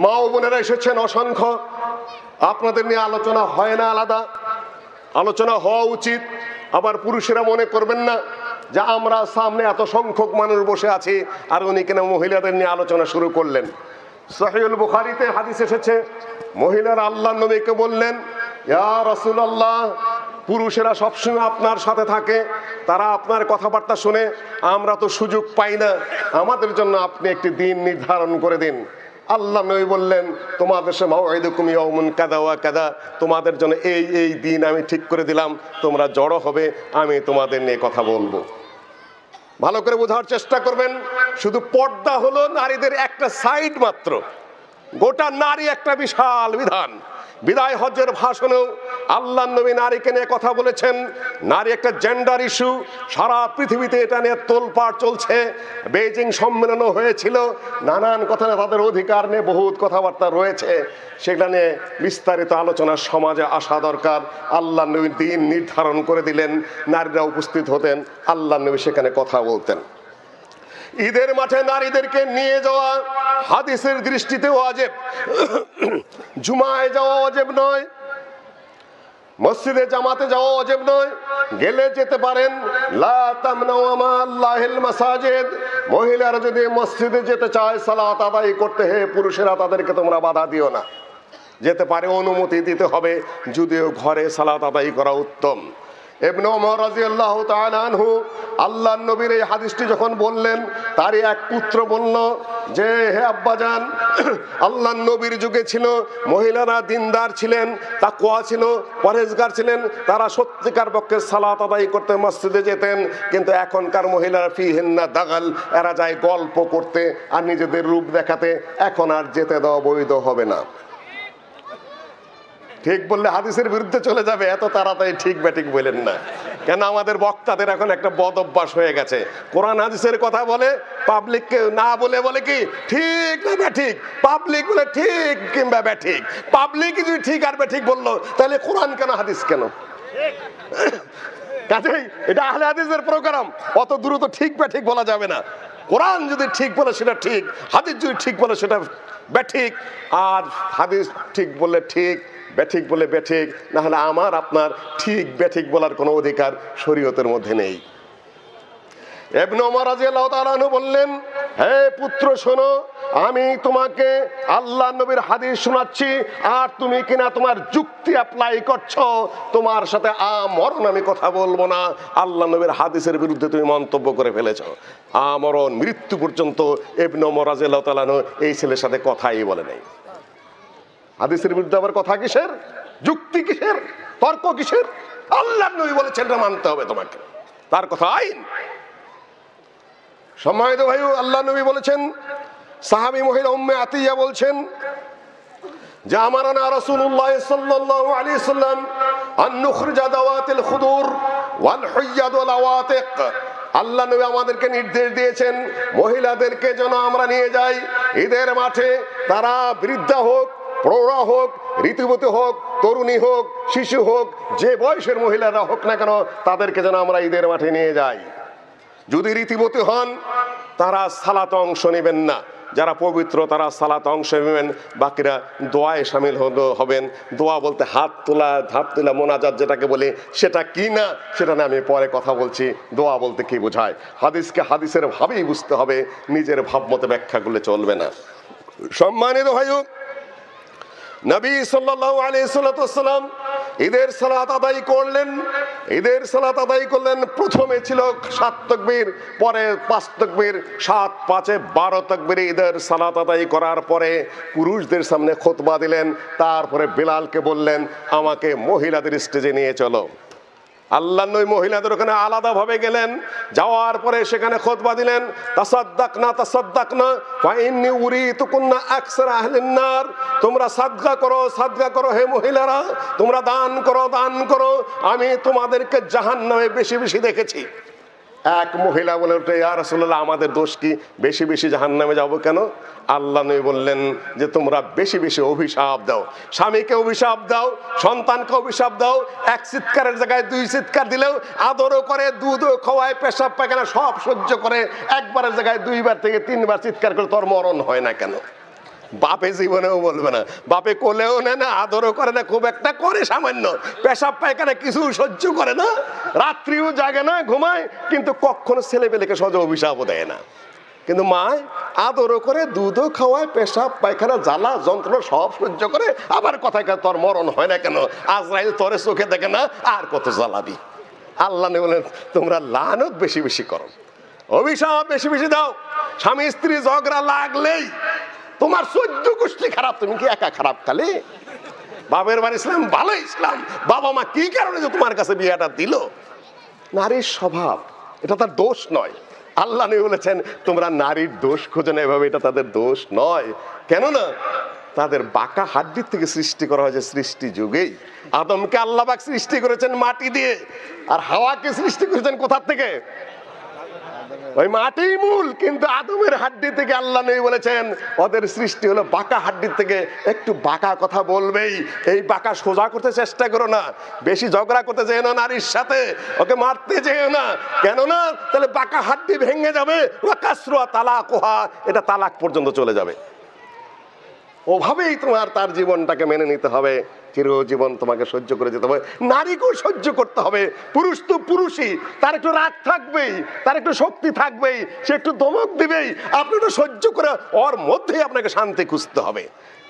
মা ও বোনেরা এসেছেন অসংখ্য, আপনাদের নিয়ে আলোচনা হয় না আলাদা, আলোচনা হওয়া উচিত। আবার পুরুষেরা মনে করবেন না যে আমরা সামনে এত সংখ্যক মানুষ বসে আছি আর উনি কেন মহিলাদের নিয়ে আলোচনা শুরু করলেন। সহিহুল বুখারীতে হাদিস এসেছে, মহিলারা আল্লাহর নবীকে বললেন, ইয়া রাসূলুল্লাহ, পুরুষেরা সবসময় আপনার সাথে থাকে, তারা আপনার কথাবার্তা শুনে, আমরা তো সুযোগ পাই না, আমাদের জন্য আপনি একটি দিন নির্ধারণ করে দিন। আল্লাহ নবী বললেন, তোমাদের সে মাউইদুকুম ইয়াউমুন কাযা ওয়া কাযা, তোমাদের জন্য এই এই দিন আমি ঠিক করে দিলাম, তোমরা জড়ো হবে, আমি তোমাদের নিয়ে কথা বলবো। ভালো করে বোঝার চেষ্টা করবেন, শুধু পর্দা হলো নারীদের একটা সাইড মাত্র, গোটা নারী একটা বিশাল বিধান। বিদায় হজ্জের ভাষণেও আল্লাহ নবী নারীকে নিয়ে কথা বলেছেন। নারী একটা জেন্ডার ইস্যু, সারা পৃথিবীতে এটা নিয়ে তোলপাড় চলছে। বেইজিং সম্মেলনও হয়েছিল, নানান কথা, তাদের অধিকার নিয়ে বহুত কথাবার্তা রয়েছে, সেটা নিয়ে বিস্তারিত আলোচনা সমাজে আসা দরকার। আল্লাহ নবী দিন নির্ধারণ করে দিলেন, নারীরা উপস্থিত হতেন, আল্লাহ নবী সেখানে কথা বলতেন। ঈদের মাঠে নারীদেরকে নিয়ে যাওয়া হাদিসের দৃষ্টিতে ওয়াজিব, জুমায় যাওয়া ওয়াজিব নয়, মসজিদে জামাতে যাওয়া ওয়াজিব নয়, গেলে যেতে পারেন। লা তামনাউ মা আল্লাহিল মাসাজিদ, মহিলারা যদি মসজিদে যেতে চায় সালাত আদায় করতে, হে পুরুষেরা তাদেরকে তোমরা বাধা দিও না, যেতে পারে, অনুমতি দিতে হবে, যদিও ঘরে সালাত আদায় করা উত্তম। ইবনে ওমর রাদিয়াল্লাহু তাআলা আনহু আল্লাহর নবীর এই হাদিসটি যখন বললেন, তারই এক পুত্র বলল যে, হে আব্বাজান, আল্লাহর নবীর যুগে ছিল মহিলারা দিনদার ছিলেন, তাকওয়া ছিল, পরহেজগার ছিলেন, তারা সত্যিকার পক্ষে সালাত আদায় করতে মসজিদে যেতেন, কিন্তু এখনকার মহিলারা ফিহিন্না দাগাল, এরা যায় গল্প করতে আর নিজেদের রূপ দেখাতে, এখন আর যেতে দেওয়া বৈধ হবে না। ঠিক বললে হাদিসের বিরুদ্ধে চলে যাবে, এত তাড়াতাড়ি ঠিক ব্যাঠিক বলেন না, কেন আমাদের বক্তাদের এখন একটা বদ অভ্যাস হয়ে গেছে। কোরআন হাদিসের কথা বলে, পাবলিককে না বলে বলে কি ঠিক না ব্যাঠিক, পাবলিক বলে ঠিক কিংবা ব্যাঠিক। পাবলিক যদি ঠিক আর ব্যাঠিক বললো, তাহলে কোরআন কেন হাদিস কেন? কাজেই এটা আহলে হাদিসের প্রোগ্রাম, অত দ্রুত ঠিক ব্যাঠিক বলা যাবে না। কোরআন যদি ঠিক বলে সেটা ঠিক, হাদিস যদি ঠিক বলে সেটা ব্যাঠিক, আর হাদিস ঠিক বললে ঠিক, ব্যাঠিক বলে ব্যাঠিক, না হলে আমার আপনার ঠিক ব্যাঠিক বলার কোনো অধিকার শরীয়তের মধ্যে নেই। ইবনে ওমর রাদিয়াল্লাহু তাআলা আনহু বললেন, হে পুত্র শোনো, আমি তোমাকে আল্লাহর নবীর হাদিস শোনাচ্ছি, আর তুমি কিনা তোমার যুক্তি অ্যাপ্লাই করছো, তোমার সাথে আমরণ আমি কথা বলবো না। আল্লাহর নবীর হাদিসের বিরুদ্ধে তুমি মন্তব্য করে ফেলেছো, আমরণ মৃত্যু পর্যন্ত ইবনে ওমর রাদিয়াল্লাহু তাআলা আনহু এই ছেলের সাথে কথাই বলে নাই। হাদিসের বিরুদ্ধে আবার কথা কিসের, যুক্তি কিসের, তর্ক কিসের? আল্লাহর নবী বলেছেন এটা মানতে হবে তোমাকে, তার কথা আইন। সম্মানিত ভাই, আল্লাহ নবী বলেছেন, সাহাবী মহিলা উম্মে আতিয়া বলছেন যে, আমারানা রাসূলুল্লাহ সাল্লাল্লাহু আলাইহি ওয়াসাল্লাম আন নুখরিজা দাওয়াতিল খুদুর ওয়াল হুইয়াদ ওয়াল আওয়াতিক, আল্লাহ নবী আমাদেরকে নির্দেশ দিয়েছেন মহিলাদেরকে যেন আমরা নিয়ে যাই ঈদের মাঠে, তারা বৃদ্ধা হোক, প্রৌঢ়া হোক, ঋতুবতী হোক, তরুণী হোক, শিশু হোক, যে বয়সের মহিলারা হোক না কেন, তাদেরকে যেন আমরা ঈদের মাঠে নিয়ে যাই। যদি ঋতুবতী হন, তারা সালাতে অংশ নেবেন না, যারা পবিত্র তারা সালাতে অংশ নেবেন, বাকিরা দোয়ায় শামিল হবেন। দোয়া বলতে হাত তোলা মোনাজাত যেটাকে বলে, সেটা কি না সেটা না আমি পরে কথা বলছি। দোয়া বলতে কি বোঝায়, হাদিসকে হাদিসের ভাবেই বুঝতে হবে, নিজের ভাবমতে ব্যাখ্যা করলে চলবে না। সম্মানিত ভাই, নবী সাল্লাল্লাহু আলাইহি ওয়াসাল্লাম ঈদের সালাত আদায় করলেন। ঈদের সালাত আদায় করলেন, প্রথমে ছিল 7 তাকবীর, পরে 5 তাকবীর, 7 5 12 তাকবীর ঈদের সালাত আদায় করার পরে পুরুষদের সামনে খুতবা দিলেন। তারপরে বিলালকে বললেন, আমাকে মহিলাদের স্টেজে নিয়ে চলো। আল্লাহ নবী মহিলাদের ওখানে আলাদাভাবে গেলেন, যাওয়ার পরে সেখানে খুতবা দিলেন, তাসাদ্দাকনা তাসাদ্দাকনা ফা ইন্নী উরিতুকুন্না আকসারা আহলিন নার, তোমরা সাদকা করো হে মহিলারা, তোমরা দান করো, আমি তোমাদেরকে জাহান্নামে বেশি বেশি দেখেছি। এক মহিলা বলে ওঠে, ইয়া রাসূলুল্লাহ, আমাদের দোষ কি, বেশি বেশি জাহান্নামে যাব কেন? আল্লাহ নবী বললেন যে, তোমরা বেশি বেশি অভিশাপ দাও, স্বামীকে অভিশাপ দাও, সন্তানকে অভিশাপ দাও। এক চিৎকারের জায়গায় 2 চিৎকার দিলেও আদরও করে, দুধও খাওয়ায়, পেশাব পায়খানা সব সহ্য করে, একবারের জায়গায় 2 বার থেকে 3 বার চিৎকার করে তোর মরণ হয় না কেন? বাপে জীবনেও বলবে না, বাপে কোলেও নেয় না, আদরও করে না, খুব একটা করে সামান্য, পেশাব পায়খানা কিছু সহ্য করে না, রাত্রিও জাগে না, ঘুমায়, কিন্তু কখনো ছেলেপেলেকে সহজে অভিশাপও দেয় না। কিন্তু মা আদরও করে, দুধও খাওয়ায়, পেশাব পায়খানা জ্বালা যন্ত্রণা সব সহ্য করে, আবার কথায় তোর মরণ হয় না কেন, আজরাইল তোরে চোখে দেখে না, আর কত জ্বালাবি। আল্লাহ বলেন তোমরা লানত বেশি বেশি করো, অভিশাপ বেশি বেশি দাও। স্বামী স্ত্রী ঝগড়া লাগলেই তোমার 14 গোষ্ঠী খারাপ, তুমি কি একা খারাপ? খালি বাপের বাড়ি ইসলাম ভালো ইসলাম, বাবা মা কি কারণে যে তোমার কাছে বিয়েটা দিল? নারীর স্বভাব, এটা তার দোষ নয়। আল্লাহ নবী বলেছেন তোমরা নারীর দোষ খোঁজো না, এভাবে এটা তাদের দোষ নয়। কেননা তাদের বাঁকা হাড্ডির থেকে সৃষ্টি করা হয়েছে সৃষ্টি যুগেই। আদমকে আল্লাহ পাক সৃষ্টি করেছেন মাটি দিয়ে, আর হাওয়াকে সৃষ্টি করেছেন কোথা থেকে? ওই মাটি মূল, কিন্তু আদমের হাড্ডি থেকে আল্লাহ নবী বলেছেন ওদের সৃষ্টি হলো বাঁকা হাড্ডির থেকে। একটু বাঁকা কথা বলবেই, এই বাঁকা সোজা করতে চেষ্টা করো না, বেশি ঝগড়া করতে যেও না নারীর সাথে, ওকে মারতে যেও না, কেননা তাহলে বাঁকা হাড্ডি ভেঙে যাবে, ওয়াকাসরুহা তালাকুহা, এটা তালাক পর্যন্ত চলে যাবে। ওভাবেই তোমার তার জীবনটাকে মেনে নিতে হবে, চিরজীবন তোমাকে সহ্য করে যেতে হবে। নারীকেও সহ্য করতে হবে, পুরুষ তো পুরুষই, তার একটু রাগ থাকবেই, তার একটু শক্তি থাকবেই, সে একটু ধমক দিবেই, আপনি একটু সহ্য করে ওর মধ্যেই আপনাকে শান্তি খুঁজতে হবে।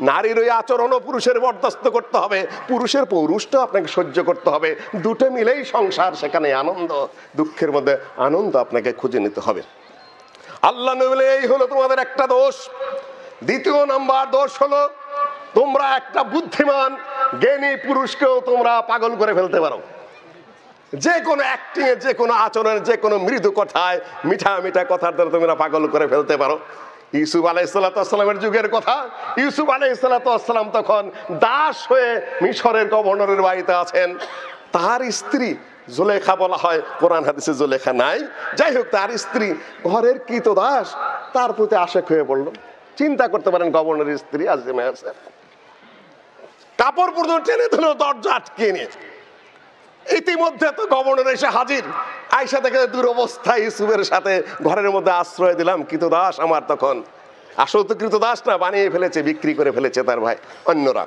নারীর ওই আচরণও পুরুষের বরদাস্ত করতে হবে, পুরুষের পৌরুষটাও আপনাকে সহ্য করতে হবে, দুটো মিলেই সংসার, সেখানে আনন্দ, দুঃখের মধ্যে আনন্দ আপনাকে খুঁজে নিতে হবে। আল্লাহ নবী বলে এই হলো তোমাদের একটা দোষ। দ্বিতীয় নাম্বার দোষ হলো তোমরা একটা বুদ্ধিমান জ্ঞানী পুরুষকেও তোমরা পাগল করে ফেলতে পারো। যে কোনো অ্যাক্টিং এ, যে কোনো আচরণে, যে কোনো মৃদু কথায়, মিঠা মিঠা কথার দ্বারা তোমরা পাগল করে ফেলতে পারো। ইউসুফ আলাইহিসসালামের যুগের কথা, ইউসুফ আলাইহিসসালাম তখন দাস হয়ে মিশরের গভর্নরের বাড়িতে আছেন। তার স্ত্রী জুলেখা বলা হয়, কোরআন হাদিসে জুলেখা নাই, যাই হোক তার স্ত্রী ঘরের কৃতদাস, তার প্রতি আশেক হয়ে পড়লো। চিন্তা করতে পারেন গভর্নরের স্ত্রী আজিমা আছে, কাপড় পর্যন্ত টেনে ধরো, দরজা আটকে নিয়েছে। ইতিমধ্যে তো গভর্নর এসে হাজির, আয়সা থেকে দুরবস্থা, ইউসুফের সাথে ঘরের মধ্যে আশ্রয় দিলাম, কৃতদাস আমার। তখন আসলে তো কৃতদাস না, বানিয়ে ফেলেছে, বিক্রি করে ফেলেছে তার ভাই অন্যরা।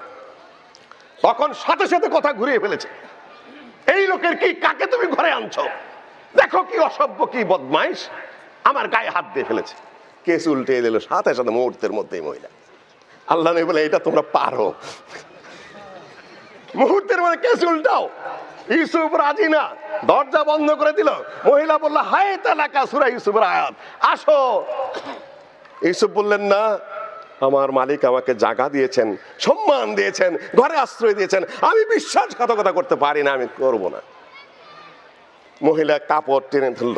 তখন সাথে সাথে কথা ঘুরিয়ে ফেলেছে, এই লোকের কি, কাকে তুমি ঘরে আনছো? দেখো কি অসভ্য, কি বদমাইশ, আমার গায়ে হাত দিয়ে ফেলেছে। কেস উল্টে দিল সাথে সাথে মুহূর্তের মধ্যেই মহিলা। আল্লাহ নবী বলে এটা তোমরা পারো, মুহূর্তের মধ্যে কেস উল্টাও। ইউসুফ রাজি না, দরজা বন্ধ করে দিল। মহিলা বলল হায় তালাকা, সূরা ইউসুফের আয়াত, আসো। ইউসুফ বললেন না, আমার মালিক আমাকে জায়গা দিয়েছেন, সম্মান দিয়েছেন, ঘরে আশ্রয় দিয়েছেন, আমি বিশ্বাসঘাতকতা করতে পারি না, আমি করব না। মহিলা কাপড় টেনে ধরল,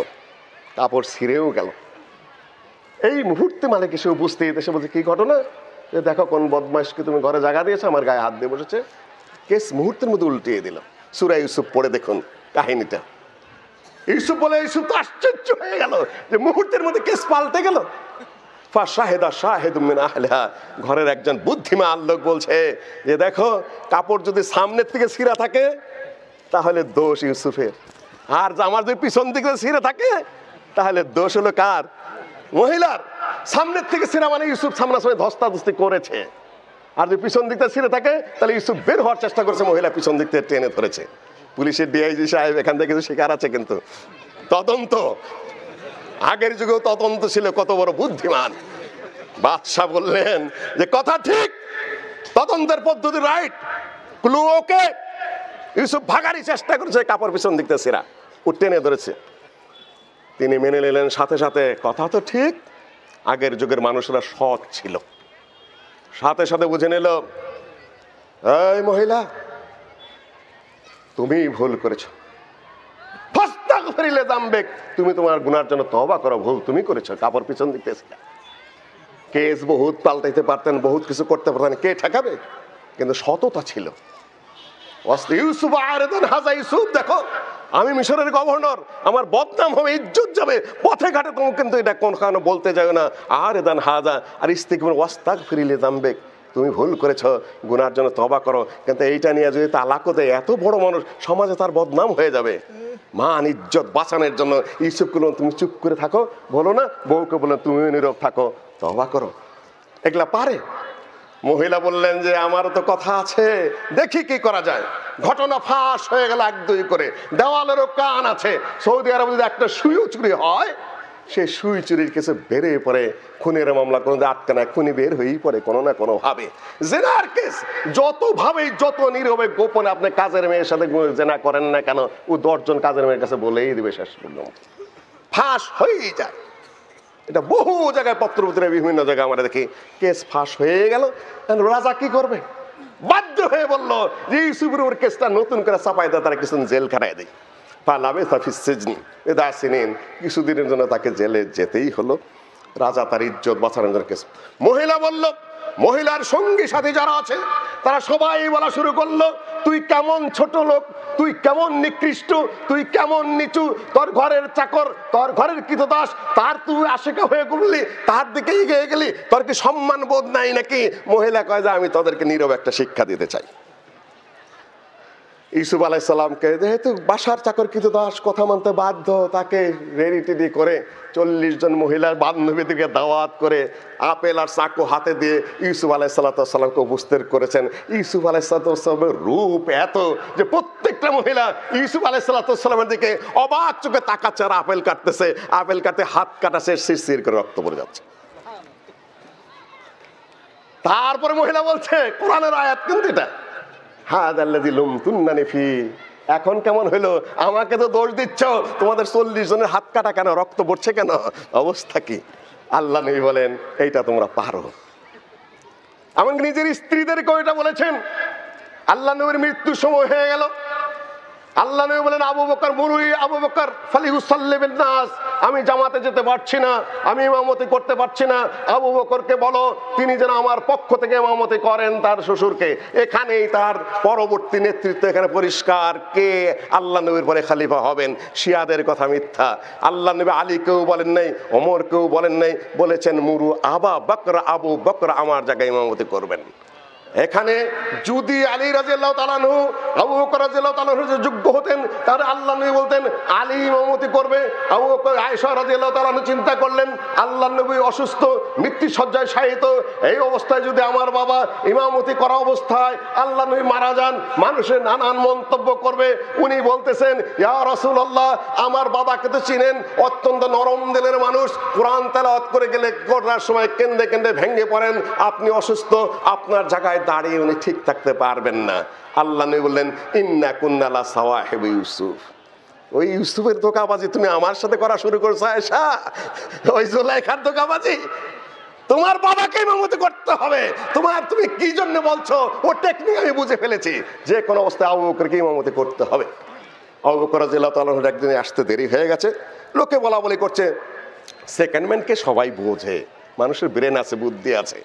কাপড় ছিঁড়েও গেল। এই মুহূর্তে মালিক এসে উপস্থিত, এসে বলছে কি ঘটনা? দেখো কোন বদমাইশকে তুমি ঘরে জায়গা দিয়েছো, আমার গায়ে হাত দিয়ে বসেছে। কেস মুহূর্তের মধ্যে উল্টিয়ে দিল। সূরা ইউসুফ পড়ে দেখুন কাহিনীটা। ইউসুফ বলে, ইউসুফ তো আশ্চর্য হয়ে গেল যে মুহূর্তের মধ্যে কেস পাল্টে গেল। ফাশাহিদা শাহিদুম মিন আহলিহা, ঘরের একজন বুদ্ধিমান লোক বলছে যে দেখো, কাপড় যদি সামনের থেকে ছিঁড়া থাকে তাহলে দোষ ইউসুফের, আর আমার যদি পিছন দিকে ছিঁড়া থাকে তাহলে দোষ হলো কার? মহিলার। সামনের থেকে ছিঁড়া মানে ইউসুফ সামনাসামনি ধস্তাধস্তি করেছে, আর যদি পিছন দিকটা ছিঁড়ে থাকে তাহলে ইউসুফ বের হওয়ার চেষ্টা করেছে, মহিলা পিছন দিক থেকে টেনে ধরেছে। পুলিশের ডিআইজি সাহেব এখান থেকে কিছু শিকার আছে, কিন্তু তদন্ত, আগের যুগেও তদন্ত ছিল, কত বড় বুদ্ধিমান। বাদশাহ বললেন যে কথা ঠিক, তদন্তের পদ্ধতি রাইট, ক্লু ওকে। ইউসুফ ভাগারই চেষ্টা করেছে, কাপড় পিছন দিক থেকে ছিঁড়া, ও টেনে ধরেছে। তিনি মেনে নিলেন সাথে সাথে, কথা তো ঠিক, আগের যুগের মানুষরা সৎ ছিল। সাথে সাথে বুঝে নিল, এই মহিলা তুমি ভুল করেছো, ফাস্তাগফিরিলে যামবেক, তুমি তোমার গুনার জন্য তওবা করো, ভুল তুমি করেছো, কাপড় পিছন দিতে ছিলা। কেস বহুত পাল্টাইতে পারতেন, বহুত কিছু করতে পারতেন, কে ঠেকাবে? কিন্তু সততা ছিল। ইউসুফ আরেদান হাজা, ইউসুফ দেখো আমি মিশরের গভর্নর, আমার বদনাম হবে, ইজ্জত যাবে, পথে ঘাটে তুমি কিন্তু এটা কোন কারণে বলতে যাও না। আরেদান হাজা, আর ইস্তিগফার ওয়াস্তাগফিরিলে যামবেক, তুমি ভুল করেছো, গুনার জন্য তওবা করো। কিন্তু এইটা নিয়ে যদি তালাকও দেয়, এত বড় মানুষ, সমাজে তার বদনাম হয়ে যাবে। মান ইজ্জত বাঁচানোর জন্য ইউসুফকে বললেন তুমি চুপ করে থাকো, বলো না। বউকে বললেন তুমি নীরব থাকো, তওবা করো। এগুলা পারে। মহিলা বললেন যে আমার তো কথা আছে, দেখি কি করা যায়। ঘটনা ফাঁস হয়ে গেল এক দুই করে, দেওয়ালেরও কান আছে। সৌদি আরবে যদি একটা সুইও চুরি হয়, সেই সুই চুরির কেসে বেড়ে পড়ে খুনের মামলা কোনো আটকে না, খুনি বের হয়েই পড়ে কোনো না কোনো ভাবে। জেনার কেস যত ভাবে, যত নীরবে গোপনে আপনি কাজের মেয়ের সাথে জেনা করেন না কেন, ও 10 জন কাজের মেয়ের কাছে বলেই দিবে, শেষ পর্যন্ত ফাঁস হয়েই যায়। এটা বহু জায়গায় পত্রপত্রিকায় বিভিন্ন জায়গায় আমরা দেখি কেস ফাঁস হয়ে গেল। রাজা কি করবে, বাধ্য হয়ে বলল যে ইউসুফের ওর কেসটা নতুন করে চাপাই দেয়, তারা কিছু জেল খাটাই দেয়। কিছুদিনের জন্য তাকে জেলে যেতেই হলো। রাজা তার ইজ্জত বাঁচানোর জন্য কেস। মহিলা বলল, মহিলার সঙ্গী সাথী যারা আছে তারা সবাই বলা শুরু করলো, তুই কেমন ছোট লোক, তুই কেমন নিকৃষ্ট, তুই কেমন নিচু, তোর ঘরের চাকর, তোর ঘরের কৃতদাস, তার তুই আশিকা হয়ে ঘুরলি, তার দিকেই গিয়ে গেলি, তোর কি সম্মান বোধ নাই নাকি? মহিলা কয় যে আমি তাদেরকে নীরব একটা শিক্ষা দিতে চাই। ইউসুফ আলাইসাল্লামকে যেহেতু বাসার চাকর কৃতদাস কথা মানতে বাধ্য, তাকে রেডি টেডি করে 40 জন মহিলার বান্ধবীদেরকে দাওয়াত করে আপেল আর চাকু হাতে দিয়ে ইউসুফ আলাইসাল্লামকে উপস্থিত করেছেন। ইউসুফ আলাইসাল্লামের রূপ এত যে প্রত্যেকটা মহিলা ইউসুফ আলাইসাল্লামের দিকে অবাক চোখে তাকাচ্ছে, আর আপেল কাটতেছে, আপেল কাটতে হাত কাটাছে, শিরশির করে রক্ত পড়ে যাচ্ছে। তারপরে মহিলা বলছে, কোরআনের আয়াত কিন্তু এটা, এখন কেমন হইলো, আমাকে তো দোষ দিচ্ছ, তোমাদের 40 জনের হাত কাটা কেন, রক্ত পড়ছে কেন, অবস্থা কি? আল্লাহ নবী বলেন এইটা তোমরা পারো। এমনকি নিজের স্ত্রীদেরকেও এটা বলেছেন। আল্লাহ নবীর মৃত্যুর সময় হয়ে গেল, আল্লাহ নবী বলেন আবু বকর মুরুই আবু বকর ফালিহুসাল্লি বিন নাস, আমি জামাতে যেতে পারছি না, আমি ইমামতি করতে পারছি না, আবু বকরকে বলো তিনি যেন আমার পক্ষ থেকে ইমামতি করেন তার শ্বশুরকে। এখানেই তার পরবর্তী নেতৃত্ব এখানে পরিষ্কার, কে আল্লাহ নবীর পরে খলিফা হবেন। শিয়াদের কথা মিথ্যা। আল্লাহ নবী আলীকেও বলেন নাই, ওমরকেও বলেন নাই, বলেছেন মুরু আবা বকর, আবু বকর আমার জায়গায় ইমামতি করবেন। এখানে যদি আলী রাদিয়াল্লাহু তাআলা আনহু, আবু বকর রাদিয়াল্লাহু তাআলা আনহু যোগ্য হতেন, তাহলে আল্লাহ নবী বলতেন আলী ইমামতি করবে। আবু বকর, আয়েশা রাদিয়াল্লাহু তাআলা আনহু চিন্তা করলেন, আল্লাহ নবী অসুস্থ, মৃত্যুশয্যায় শায়িত, এই অবস্থায় যদি আমার বাবা ইমামতি করা অবস্থায় আল্লাহ নবী মারা যান, মানুষের নানান মন্তব্য করবে। উনি বলতেছেন, ইয়া রাসূলুল্লাহ, আমার বাবাকে তো চিনেন, অত্যন্ত নরম দিলের মানুষ, কোরআন তেলাওয়াত করে গেলে করার সময় কেন্দে কেন্দে ভেঙে পড়েন, আপনি অসুস্থ, আপনার জায়গায় দাঁড়িয়ে উনি ঠিক থাকতে পারবেন না। আল্লাহ নবী বললেন, ইন্না কুন্না লা সাওয়াহিবু ইউসুফ, ওই ইউসুফের ধোঁকাবাজি তুমি আমার সাথে করা শুরু করছো আয়েশা, ওই জুলাইখার ধোঁকাবাজি, তোমার বাবাকে ইমামতি করতে হবে। তুমি কি জন্য বলছো, ও টেকনিক আমি বুঝে ফেলেছি, যে কোনো অবস্থায় আবু বকরকে ইমামতি করতে হবে। আবু বকর রাদিয়াল্লাহু তাআলা একদিন আসতে দেরি হয়ে গেছে, লোকে বলা বলি করছে, সেকেন্ড ম্যানকে সবাই বোঝে, মানুষের ব্রেন আছে, বুদ্ধি আছে।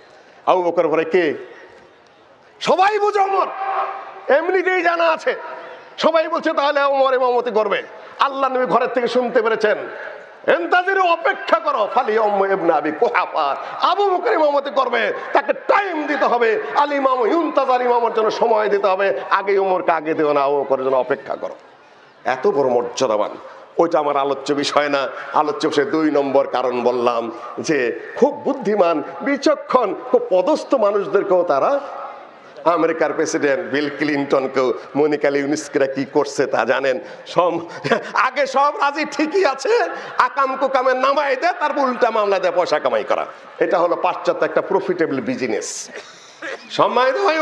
আবু বকর পরে কে, সবাই বুঝে, ওমর এমনিতেই জানা আছে, সবাই বলছে তাহলে ওমর ইমামতি করবে। আল্লাহ নবী ঘরের থেকে শুনতে পেরেছেন, ইন্তাজিরু, অপেক্ষা করো, ফালিয়াউম ইবনে আবি কুহাফা, আবু বকর ইমামতি করবে, তাকে টাইম দিতে হবে, আল ইমাম ইউনতাজার, ইমামের জন্য সময় দিতে হবে, আগে ওমরকে আগে দিও না, আবু বকরের জন্য অপেক্ষা করো। এত বড় মর্যাদাবান। ওইটা আমার আলোচ্য বিষয় না। আলোচ্য বিষয় 2 নম্বর কারণ বললাম, যে খুব বুদ্ধিমান, বিচক্ষণ, খুব পদস্থ মানুষদেরকেও তারা, আমেরিকার প্রেসিডেন্ট বিল ক্লিন্টনকেও মনিকা লিউনিস্কিরা কি করছে তা জানেন। আগে সব রাজি ঠিকই আছে, আকাম কুকামের নামাই দেয়, তার উল্টা মামলা দেয় পয়সা কামাই করা। এটা হলো পাশ্চাত্য একটা প্রফিটেবল বিজনেস। সম্মানিত ভাই,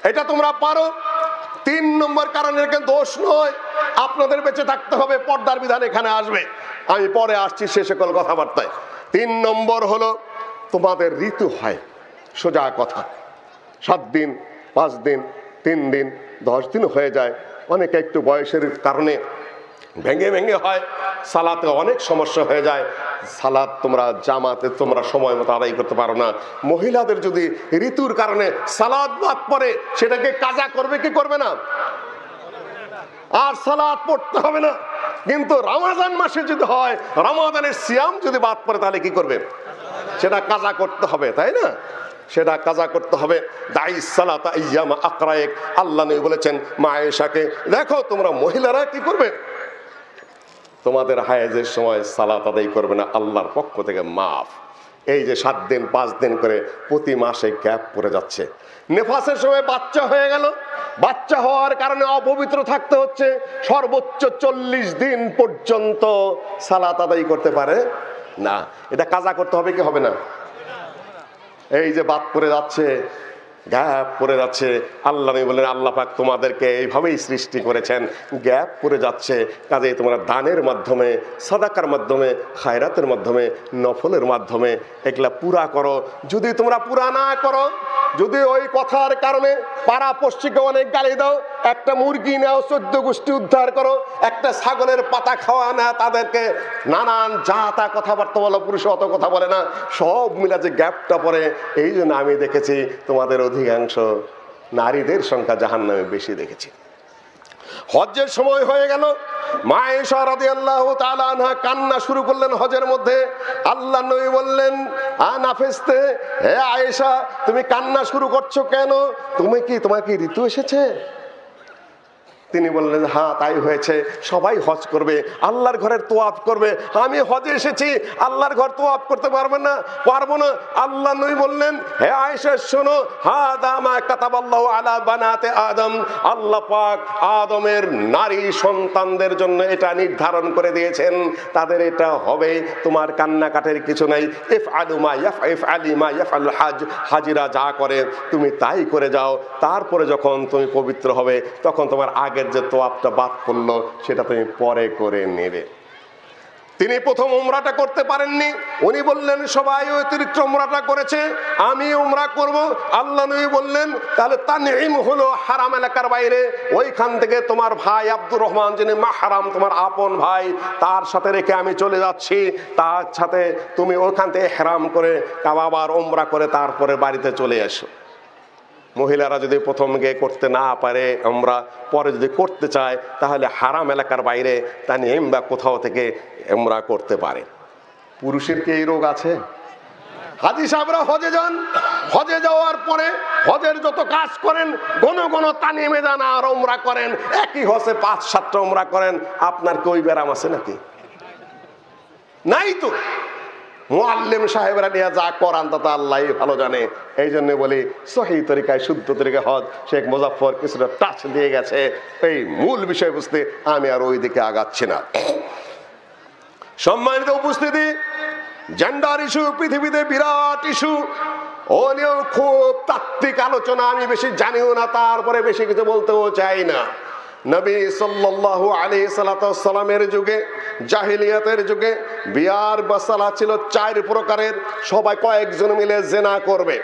এটা তোমরা পারো। 3 নম্বর কারণ, এর দোষ নয়, আপনাদের বেঁচে থাকতে হবে, পর্দার বিধান এখানে আসবে, আমি পরে আসছি সে সকল কথাবার্তায়। 3 নম্বর হলো তোমাদের ঋতু হয়, সোজা কথা, 7 দিন, 5 দিন, 3 দিন, 10 দিন হয়ে যায়। অনেকে একটু বয়সের কারণে ভেঙে ভেঙে হয়, সালাতে অনেক সমস্যা হয়ে যায়, সালাত তোমরা জামাতে তোমরা সময় মতো আদায় করতে পারো না। মহিলাদের যদি ঋতুর কারণে সালাত বাদ পড়ে, সেটাকে কাজা করবে কি করবে না, আর সালাত পড়তে হবে না। কিন্তু রমজান মাসে যদি হয়, রমাদানের সিয়াম যদি বাদ পড়ে, তাহলে কি করবে, সেটা কাজা করতে হবে, তাই না? সেটা কাজা করতে হবে। দাইস সালাতা আইয়ামা আকরাইক, আল্লাহ নবী বলেছেন মা আয়েশাকে, দেখো তোমরা মহিলারা কি করবে, তোমাদের হায়েজের সময় সালাত আদায় করবে না, আল্লাহর পক্ষ থেকে মাফ। এই যে 7 দিন 5 দিন করে প্রতি মাসে গ্যাপ পড়ে যাচ্ছে। নেফাসের সময় বাচ্চা হয়ে গেল, বাচ্চা হওয়ার কারণে অপবিত্র থাকতে হচ্ছে, সর্বোচ্চ 40 দিন পর্যন্ত সালাত আদায় করতে পারে না। এটা কাজা করতে হবে কি হবে না? এই যে বাদ পড়ে যাচ্ছে, গ্যাপ পড়ে যাচ্ছে, আল্লাহ নবী বলেন আল্লাহ পাক তোমাদেরকে এইভাবেই সৃষ্টি করেছেন, গ্যাপ পড়ে যাচ্ছে, কাজে তোমরা দানের মাধ্যমে, সাদাকার মাধ্যমে, খায়রাতের মাধ্যমে, নফলের মাধ্যমে এগুলা পুরা করো। যদি তোমরা পুরা না করো, যদি ওই কথার কারণে পাড়া পশ্চিমকে অনেক গালি দাও, একটা মুরগি নাও 14 গোষ্ঠী উদ্ধার করো, একটা ছাগলের পাতা খাওয়া না, তাদেরকে নানান যা তা কথাবার্তা বলো, পুরুষ অত কথা বলে না, সব মিলা যে গ্যাপটা পড়ে, এই জন্য আমি দেখেছি তোমাদের অধিকাংশ নারীদের সংখ্যা জাহান্নামে বেশি দেখেছি। হজ্জের সময় হয়ে গেল, মা আয়েশা রাদিয়াল্লাহু তাআলা আনহা কান্না শুরু করলেন হজের মধ্যে। আল্লাহ নবী বললেন, আনাফেস্তে, হে আয়েশা তুমি কান্না শুরু করছো কেন? তোমার কি ঋতু এসেছে? তিনি বললেন, হ্যাঁ তাই হয়েছে, সবাই হজ করবে, আল্লাহর ঘরের তোয়াফ করবে, আমি হজে এসেছি, আল্লাহর ঘর তোয়াফ করতে পারবো না। আল্লাহ নবী বললেন, হে আয়েশা শোনো, হাদা মা কাতাবাল্লাহু আলা বানাতে আদম, আল্লাহ পাক আদমের নারী সন্তানদের জন্য এটা নির্ধারণ করে দিয়েছেন, তাদের এটা হবে, তোমার কান্নাকাটের কিছু নাই। ইফআলু মা ইফআলি মা ইফআল হাজ, হাজিরা যা করে তুমি তাই করে যাও, তারপরে যখন তুমি পবিত্র হবে তখন তোমার আগে যে তোয়াফটা বাদ করলো সেটা তুমি পরে করে নেবে। তিনি প্রথম উমরাটা করতে পারেননি, উনি বললেন সবাই অতিরিক্ত উমরাটা করেছে, আমি উমরা করব। আল্লাহ নবী বললেন, তাহলে তানঈম হলো হারাম এলাকার বাইরে, ওইখান থেকে তোমার ভাই আব্দুর রহমান যিনি মাহরাম, তোমার আপন ভাই, তার সাথে রেখে আমি চলে যাচ্ছি, তার সাথে তুমি ওইখান থেকে ইহরাম করে আবার উমরা করে তারপরে বাড়িতে চলে এসো। মহিলারা যদি প্রথম গিয়ে করতে না পারে, আমরা পরে যদি করতে চায়, তাহলে হারাম এলাকার বাইরে তানঈম বা কোথাও থেকে আমরা করতে পারে। পুরুষের কি এই রোগ আছে? হাজী সাহেবরা হজে যান, হজে যাওয়ার পরে হজের যত কাজ করেন, ঘন ঘন তানঈমে যান আর উমরা করেন, একই হজে 5-7টা উমরা করেন, আপনার কি ওই ব্যারাম আছে নাকি? নাই তো। মুআল্লিম সাহেবরা নিয়ে যা করান তা আল্লাহই ভালো জানে। এই জন্য বলি সহিহ তরিকায়, শুদ্ধ তরিকায় হজ শেখ মুজাফফর কিছুটা টাচ দিয়ে গেছে, এই মূল বিষয় বুঝতে আমি আর ওই দিকে আগাচ্ছি না। সম্মানিত উপস্থিতি, জেন্ডার ইস্যু পৃথিবীতে বিরাট ইস্যু, ও নিয়েও খুব তাত্ত্বিক আলোচনা, আমি বেশি জানিও না, তারপরে বেশি কিছু বলতেও চাই না। নবী সাল্লাল্লাহু আলাইহি সাল্লামের যুগে, জাহিলিয়াতের যুগে বিয়ার মাসালা ছিল 4 প্রকারের, সবাই কয়েকজন মিলে জেনা করবে,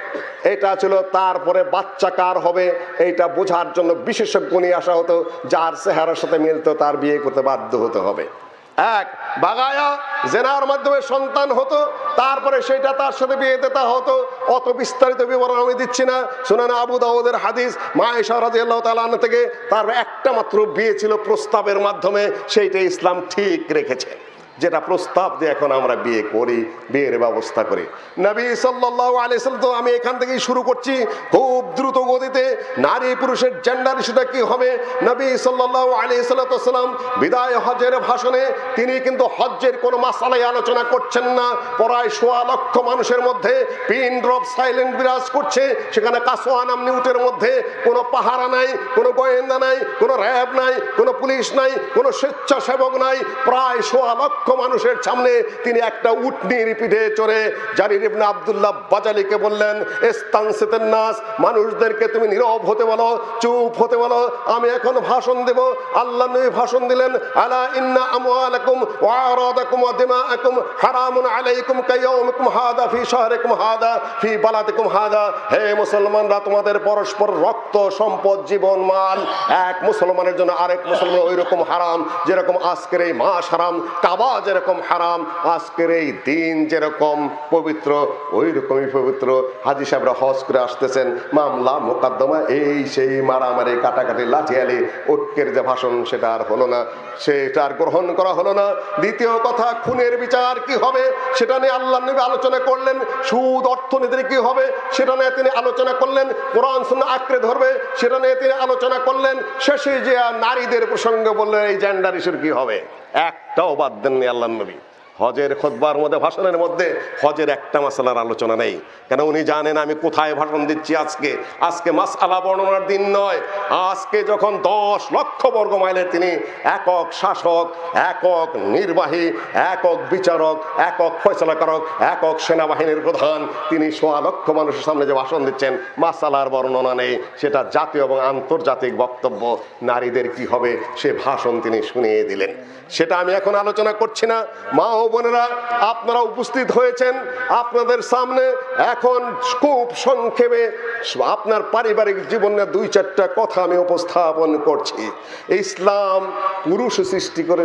এটা ছিল। তারপরে বাচ্চা কার হবে এইটা বোঝার জন্য বিশেষজ্ঞ নিয়ে আসা হতো, যার চেহারার সাথে মিলতো তার বিয়ে করতে বাধ্য হতে হবে। এক বাগায়া জেনার মাধ্যমে সন্তান হতো, তারপরে সেটা তার সাথে বিয়ে দিতে হতো। অত বিস্তারিত বিবরণ আমি দিচ্ছি না, সুনান আবু দাউদের হাদিস, মা আয়েশা রাদিয়াল্লাহু তাআলা আনহা থেকে তার একটা মাত্র বিয়ে ছিল প্রস্তাবের মাধ্যমে, সেইটা ইসলাম ঠিক রেখেছে, যেটা প্রস্তাব দিয়ে এখন আমরা বিয়ে করি, বিয়ের ব্যবস্থা করি। নবী সাল্লাল্লাহু আলাইহি সাল্লাম, তো আমি এখান থেকেই শুরু করছি খুব দ্রুত গতিতে। নারী পুরুষের জেন্ডার ইস্যুটা কি হবে? নবী সাল্লাল্লাহু আলাইহি সাল্লাম বিদায় হজের ভাষণে তিনি কিন্তু হজ্জের কোনো মাসালাই আলোচনা করছেন না। প্রায় 1.25 লক্ষ মানুষের মধ্যে পিন ড্রপ সাইলেন্ট বিরাজ করছে, সেখানে কাসোয়া নামনি উটের মধ্যে কোনো পাহারা নাই, কোনো গোয়েন্দা নাই, কোনো র্যাব নাই, কোনো পুলিশ নাই, কোনো স্বেচ্ছাসেবক নাই। প্রায় 1.25 লক্ষ মানুষের সামনে তিনি একটা উটনির পিঠে চড়ে জারির ইবনে আব্দুল্লাহ বাজালিকে বললেন, ইস্তানসিতুন নাস, মানুষদেরকে তুমি নীরব হতে বলো, চুপ হতে বলো, আমি এখন ভাষণ দেব। আল্লাহ নবী ভাষণ দিলেন, আলা ইন্না আমওয়ালাকুম ওয়া আরাদাকুম ওয়া দিমাআকুম হারামুন আলাইকুম কায়াউমিকুম হাদা ফি শাহরিকুম হাদা ফি বালাদিকুম হাদা। হে মুসলমানরা, তোমাদের পরস্পর রক্ত, সম্পদ, জীবন, মাল এক মুসলমানের জন্য আরেক মুসলমান ওইরকম হারাম, যেরকম আজকের এই মাস হারাম, কাবা যেরকম হারাম, আজকের এই দিন যেরকম পবিত্র ওই রকমই পবিত্র। হাজী সাহেবরা হজ করে আসতেছেন, মামলা মোকদ্দমা এই সেই মারামারি কাটাকাটি লাঠিয়ালি, ঐক্যের যে ভাষণ সেটা আর হলো না, সেটা আর গ্রহণ করা হলো না। দ্বিতীয় কথা, খুনের বিচার কি হবে সেটা নিয়ে আল্লাহ নবী আলোচনা করলেন। সুদ অর্থনীতির কি হবে সেটা নিয়ে তিনি আলোচনা করলেন। কোরআন সুন্নাহ আঁকড়ে ধরবে সেটা নিয়ে তিনি আলোচনা করলেন। শেষে যে নারীদের প্রসঙ্গে বললেন, এই জেন্ডার ইস্যুর কি হবে, একটাও বাদ দেননি আল্লাহ নবী। হজের খুতবার মধ্যে, ভাষণের মধ্যে হজের একটা মাসালার আলোচনা নেই। কেন উনি জানেন আমি কোথায় ভাষণ দিচ্ছি। আজকে মাসআলা বর্ণনার দিন নয়। আজকে যখন 10 লক্ষ বর্গ মাইলের তিনি একক শাসক, একক নির্বাহী, একক বিচারক, একক ফয়সালাকারক, একক সেনাবাহিনীর প্রধান, তিনি 1.25 লক্ষ মানুষের সামনে যে ভাষণ দিচ্ছেন, মাসআলার বর্ণনা নেই। সেটা জাতীয় এবং আন্তর্জাতিক বক্তব্য। নারীদের কি হবে সে ভাষণ তিনি শুনিয়ে দিলেন। সেটা আমি এখন আলোচনা করছি না। মা ও বোনেরা, আপনারা উপস্থিত হয়েছেন, আপনাদের সামনে এখন খুব সংক্ষেপে আপনার পারিবারিক জীবনের 2-4টা কথা আমি উপস্থাপন করছি। ইসলাম পুরুষ সৃষ্টি করে,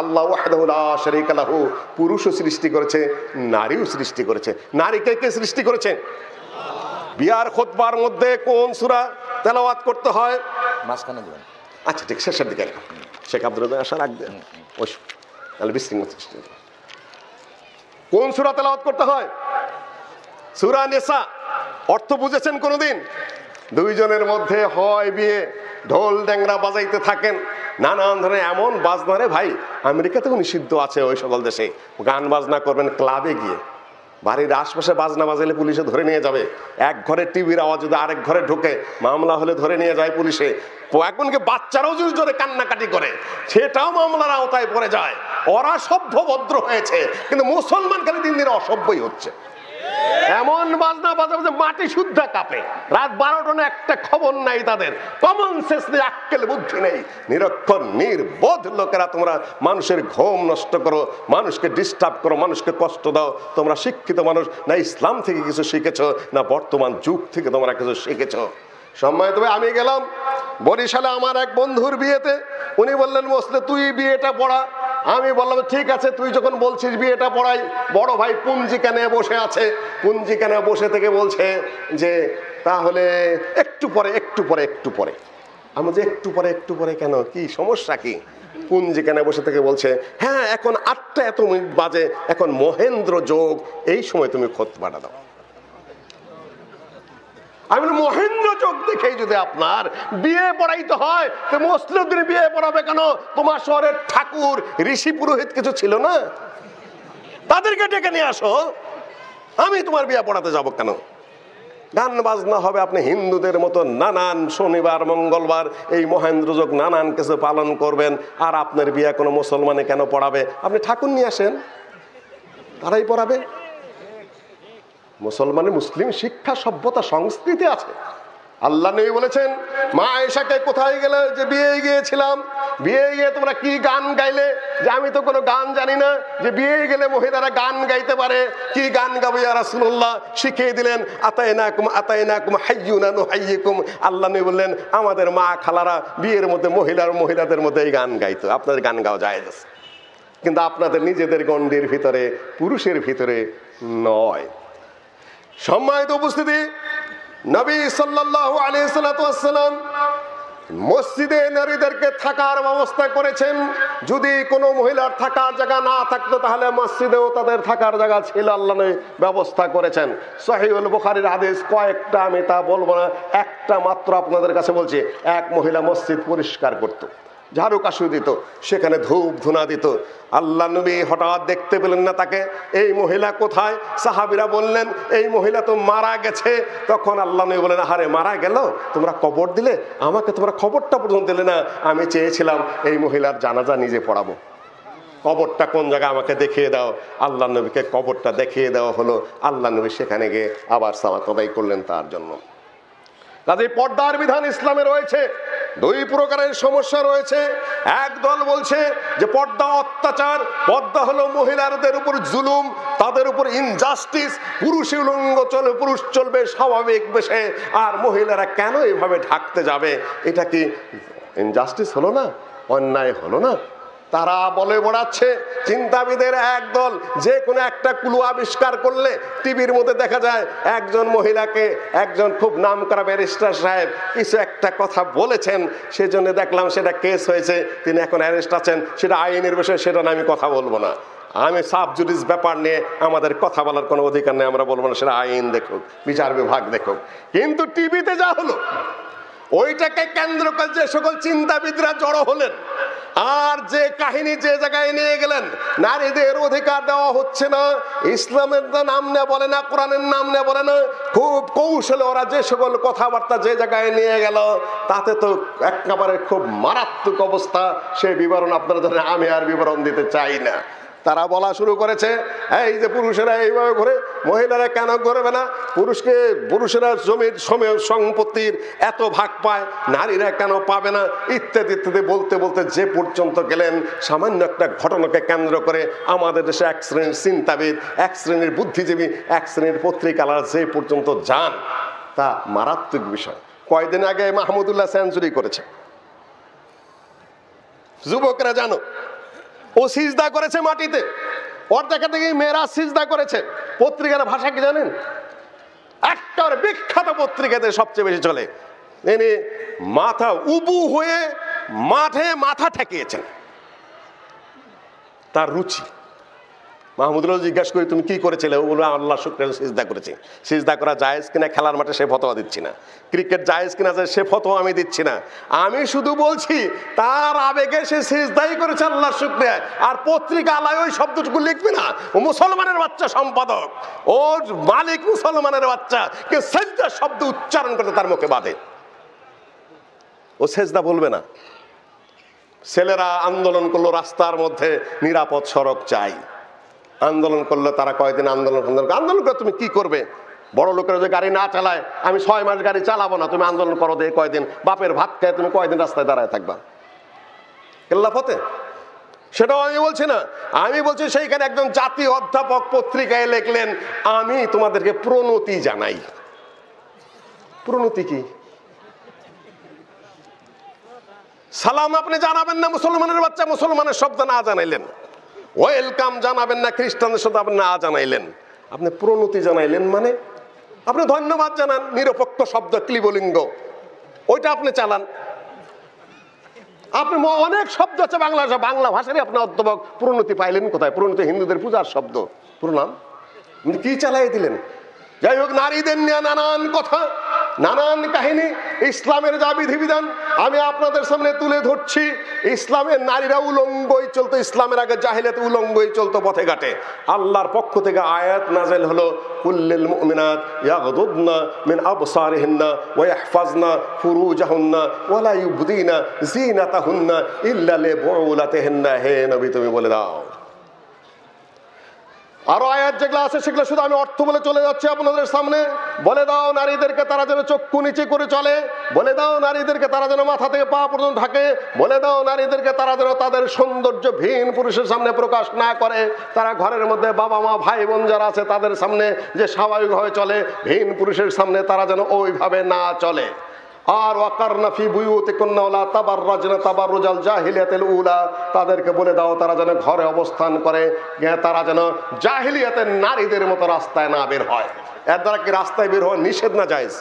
আল্লাহ ওয়াহদাহু লা শারীকা লাহু, পুরুষও সৃষ্টি করেছে, নারীও সৃষ্টি করেছে। নারীকে কে সৃষ্টি করেছে? বিয়ার খুতবার মধ্যে কোন সূরা তেলাওয়াত করতে হয়? মাঝখানে দিবেন। আচ্ছা ঠিক শেষের দিকে শেখ আব্দুল রাজ্জাক আসার আগে তাহলে বিশৃঙ্খলা সৃষ্টি। কোন সূরা তেলাওয়াত করতে হয়? সূরা নিসা। অর্থ বুঝেছেন কোনদিন? 2 জনের মধ্যে হয় বিয়ে, ঢোল ড্যাংরা বাজাইতে থাকেন, নানান ধরনের এমন বাজনা। রে ভাই, আমেরিকাতেও নিষিদ্ধ আছে ওই সকল দেশে। গান বাজনা করবেন ক্লাবে গিয়ে, বাড়ির আশপাশে বাজনা বাজাইলে পুলিশে ধরে নিয়ে যাবে। এক ঘরে টিভির আওয়াজ যদি আরেক ঘরে ঢোকে, মামলা হলে ধরে নিয়ে যায় পুলিশে। এমনকি বাচ্চারাও যদি জোরে কান্নাকাটি করে, সেটাও মামলার আওতায় পড়ে যায়। ওরা সভ্য ভদ্র হয়েছে, কিন্তু মুসলমান খালি দিন দিন অসভ্যই হচ্ছে। এমন বাজনা বাজাবে মাটি শুদ্ধ কাঁপে। রাত 12টা একটা খবর নাই তাদের, কমন সেন্স নেই, আক্কেল বুদ্ধি নেই। নিরক্ষর নির্বোধ লোকেরা তোমরা মানুষের ঘুম নষ্ট করো, মানুষকে ডিস্টার্ব করো, মানুষকে কষ্ট দাও। তোমরা শিক্ষিত মানুষ না, ইসলাম থেকে কিছু শিখেছো না বর্তমান যুগ থেকে তোমরা কিছু শিখেছো। সম্মানিত ভাই, আমি গেলাম বরিশালে আমার এক বন্ধুর বিয়েতে। উনি বললেন মোসলে তুই বিয়েটা পড়া। আমি বললাম ঠিক আছে, তুই যখন বলছিস বিয়েটা পড়াই। বড় ভাই পুঞ্জিকানে বসে আছে, পুঞ্জিকানে বসে থেকে বলছে যে তাহলে একটু পরে একটু পরে একটু পরে। আমি যে একটু পরে কেন, কি সমস্যা কি? পুঞ্জিকানে বসে থেকে বলছে হ্যাঁ এখন 8টা এত মিনিট বাজে, এখন মহেন্দ্র যোগ, এই সময় তুমি খুতবাটা দাও। আমি মহেন্দ্র চোখ দেখেই যদি আপনার বিয়ে পড়াইতে হয়, তো মুসলিমদের বিয়ে পড়াবে কেন? তোমার শহরের ঠাকুর ঋষি পুরোহিত কিছু ছিল না? তাদেরকে ডেকে নিয়ে আসো, আমি তোমার বিয়ে পড়াতে যাব কেন? গান বাজনা হবে, আপনি হিন্দুদের মতো নানান শনিবার মঙ্গলবার এই মহেন্দ্র যোগ নানান কিছু পালন করবেন, আর আপনার বিয়ে কোনো মুসলমানে কেন পড়াবে? আপনি ঠাকুর নিয়ে আসেন, তারাই পড়াবে। মুসলমানের মুসলিম শিক্ষা সভ্যতা সংস্কৃতি আছে। আল্লাহ নবী বলেছেন মা আয়েশাকে কোথায় গেলে, যে বিয়ে গিয়েছিলাম, বিয়ে গিয়ে তোমরা কি গান গাইলে? যে আমি তো কোনো গান জানি না। যে বিয়ে গেলে মহিলারা গান গাইতে পারে, কি গান গাবে ইয়া রাসূলুল্লাহ? শিখিয়ে দিলেন আতাইনাকুম হাইয়ুনা নুহাইয়িকুম। আল্লাহ নবী বললেন আমাদের মা খালারা বিয়ের মধ্যে মহিলাদের মধ্যে এই গান গাইতো, আপনাদের গান গাওয়া জায়েজ আছে, কিন্তু আপনাদের নিজেদের গণ্ডির ভিতরে, পুরুষের ভিতরে নয়। সম্মানিত উপস্থিতি, নবী সাল্লাল্লাহু আলাইহি সাল্লাম মসজিদে নারীদেরকে থাকার ব্যবস্থা করেছেন। যদি কোনো মহিলার থাকার জায়গা না থাকতো তাহলে মসজিদেও তাদের থাকার জায়গা ছিল, আল্লাহ ব্যবস্থা করেছেন। সহিহুল বুখারীর হাদিস কয়েকটা, আমি তা বলবো না, একটা মাত্র আপনাদের কাছে বলছি। এক মহিলা মসজিদ পরিষ্কার করত, ঝাড়ু কাশু দিত, সেখানে ধূপ ধুনা দিত। আল্লাহ নবী হঠাৎ দেখতে পেলেন না তাকে, এই মহিলা কোথায়? সাহাবীরা বললেন এই মহিলা তো মারা গেছে। তখন আল্লাহ নবী বলেন আরে মারা গেল, তোমরা কবর দিলে, আমাকে তোমরা খবরটা পর্যন্ত দিলে না। আমি চেয়েছিলাম এই মহিলার জানাজা নিজে পড়াবো, কবরটা কোন জায়গায় আমাকে দেখিয়ে দাও। আল্লাহ নবীকে কবরটা দেখিয়ে দেওয়া হলো। আল্লাহ নবী সেখানে গিয়ে আবার সালাত আদায় করলেন তার জন্য। কাজেই পর্দার বিধান ইসলামে রয়েছে। 2 প্রকারের সমস্যা রয়েছে। এক দল বলছে যে পর্দা অত্যাচার, পর্দা হলো মহিলাদের উপর জুলুম, তাদের উপর ইনজাস্টিস, পুরুষ উলঙ্গ চলে, পুরুষ চলবে স্বাভাবিক বেশে, আর মহিলারা কেন এভাবে ঢাকতে যাবে? এটা কি ইনজাস্টিস হলো না? অন্যায় হলো না? তারা বলে বেড়াচ্ছে চিন্তাবিদের এক দল, যে কোনো একটা ক্লু আবিষ্কার করলে টিভির মধ্যে দেখা যায় একজন মহিলাকে একজন খুব নামকরা ব্যারিস্টার সাহেব কিছু একটা কথা বলেছেন, সেজন্য দেখলাম সেটা কেস হয়েছে, তিনি এখন অ্যারেস্ট আছেন। সেটা আইনের বিষয়, সেটা না আমি কথা বলবো না। আমি সাব জুডিস ব্যাপার নিয়ে আমাদের কথা বলার কোনো অধিকার নেই, আমরা বলবো না, সেটা আইন দেখুক, বিচার বিভাগ দেখুক। কিন্তু টিভিতে যা হলো ওইটাকে কেন্দ্র করে যে সকল চিন্তাবিদরা জড়ো হলেন, আর যে কাহিনী যে জায়গায় নিয়ে গেলেন, নারীদের অধিকার দেওয়া হচ্ছে না, ইসলামের নাম নিয়ে বলে না, কোরআনের নাম নিয়ে বলে না, খুব কৌশলে ওরা যে সকল কথাবার্তা যে জায়গায় নিয়ে গেল, তাতে তো একেবারে খুব মারাত্মক অবস্থা। সে বিবরণ আপনারা জানেন, আমি আর বিবরণ দিতে চাই না। তারা বলা শুরু করেছে, এই যে পুরুষেরা এইভাবে ঘুরে, মহিলারা কেন করবে না? পুরুষেরা জমির সম্পত্তির এত ভাগ পায়, নারীরা কেন পাবে না? ইত্যাদি ইত্যাদি বলতে বলতে যে পর্যন্ত গেলেন, সামান্য একটা ঘটনাকে কেন্দ্র করে আমাদের দেশে এক শ্রেণীর চিন্তাবিদ, এক শ্রেণীর বুদ্ধিজীবী, এক শ্রেণীর পত্রিকালার যে পর্যন্ত যান, তা মারাত্মক বিষয়। কয়দিন আগে মাহমুদুল্লাহ সেঞ্চুরি করেছে, যুবকরা জানো, ও সিজদা করেছে মাটিতে, ওর দেখা দেখি মেয়েরা সিজদা করেছে। পত্রিকার ভাষা কি জানেন? একেবারে বিখ্যাত পত্রিকাতে সবচেয়ে বেশি চলে, ইনি মাথা উবু হয়ে মাঠে মাথা ঠেকিয়েছেন। তার রুচি। মাহমুদুল্লাহ জিজ্ঞাসা করি, তুমি কি করেছিলে? ও বললো, আল্লাহ শুকরিয়া, সিজদা করেছি। সিজদা করা জায়েজ কিনা খেলার মাঠে সে ফতোয়া দিচ্ছি না, ক্রিকেট জায়েজ কিনা সে ফতোয়া আমি দিচ্ছি না, আমি শুধু বলছি তার আবেগে সে সিজদাই করেছে, আল্লাহ শুকরিয়া। আর পত্রিকা আলায় ওই শব্দটুকু লিখবে না। ও মুসলমানের বাচ্চা সম্পাদক, ওর মালিক মুসলমানের বাচ্চা, কে সিজদা শব্দ উচ্চারণ করতে তার মুখে বাধে, ও সিজদা বলবে না। ছেলেরা আন্দোলন করলো, রাস্তার মধ্যে নিরাপদ সড়ক চাই। আন্দোলন করলো তারা, কয়েকদিন আন্দোলন করে তুমি কি করবে? বড় লোকেরা যে গাড়ি না চালায়, আমি 6 মাস গাড়ি চালাবো না, তুমি আন্দোলন করো দিয়ে কয়দিন, বাপের ভাত খায় তুমি কয়দিন রাস্তায় দাঁড়ায় থাকবা? কেল্লাফতে। সেটাও আমি বলছি না, আমি বলছি সেইখানে একজন জাতীয় অধ্যাপক পত্রিকায় লিখলেন, আমি তোমাদেরকে প্রণতি জানাই। প্রণতি কি? সালাম আপনি জানাবেন না মুসলমানের বাচ্চা, মুসলমানের শব্দ না জানাইলেন। ওয়েলকাম জানাবেন না খ্রিস্টানদের সাথে আপনি না জানাইলেন, আপনি প্রণতি জানাইলেন। মানে আপনি ধন্যবাদ জানান, নিরপেক্ষ শব্দ ক্লিবলিঙ্গ, ওইটা আপনি চালান। আপনি অনেক শব্দ আছে বাংলা ভাষা, বাংলা ভাষারই আপনি অধ্যাপক, প্রণতি পাইলেন কোথায়? প্রণতি হিন্দুদের পূজার শব্দ, প্রণাম কি চালাই দিলেন? যাই হোক, নারীদের নিয়ে নানান কথা, নানান কাহিনী, ইসলামের যা বিধিবিধান আমি আপনাদের সামনে তুলে ধরছি। ইসলামের নারীরা উলঙ্গই চলতো, ইসলামের আগে জাহিলিয়াতে উলঙ্গই চলতো পথে ঘাটে। আল্লাহর পক্ষ থেকে আয়াত নাযিল হলো, কুল্লিল মুমিনাত ইয়াগদুদনা মিন আবসারিহিন্না ওয়া ইয়াহফাজনা ফুরুজাহুন্না ওয়া লা ইউবদিনা যিনাতাহুন্না ইল্লা লিবুলাতিহিন্না। হে নবী তুমি বলে দাও। আরো আয়াত যেগুলো আছে সেগুলো শুধু আমি অর্থ বলে চলে যাচ্ছি আপনাদের সামনে। বলে দাও নারীদেরকে তারা যেন চক্ষু নিচে করে চলে, বলে দাও নারীদেরকে তারা যেন মাথা থেকে পা পর্যন্ত ঢাকে, বলে দাও নারীদেরকে তারা যেন তাদের সৌন্দর্য ভিন পুরুষের সামনে প্রকাশ না করে, তারা ঘরের মধ্যে বাবা মা ভাই বোন যারা আছে তাদের সামনে যে স্বাভাবিকভাবে চলে, ভিন পুরুষের সামনে তারা যেন ওইভাবে না চলে। আর ওয়াকারনা ফি বুয়ুতিকুন্না ওয়ালা তাবাররাজনা তাবাররুজাল জাহিলিয়াতিল উলা, তাদেরকে বলে দাও তারা যেন ঘরে অবস্থান করে, তারা যেন জাহিলিয়াতের নারীদের মতো রাস্তায় না বের হয়। এর দ্বারা কি রাস্তায় বের হওয়া নিষেধ না জায়েজ?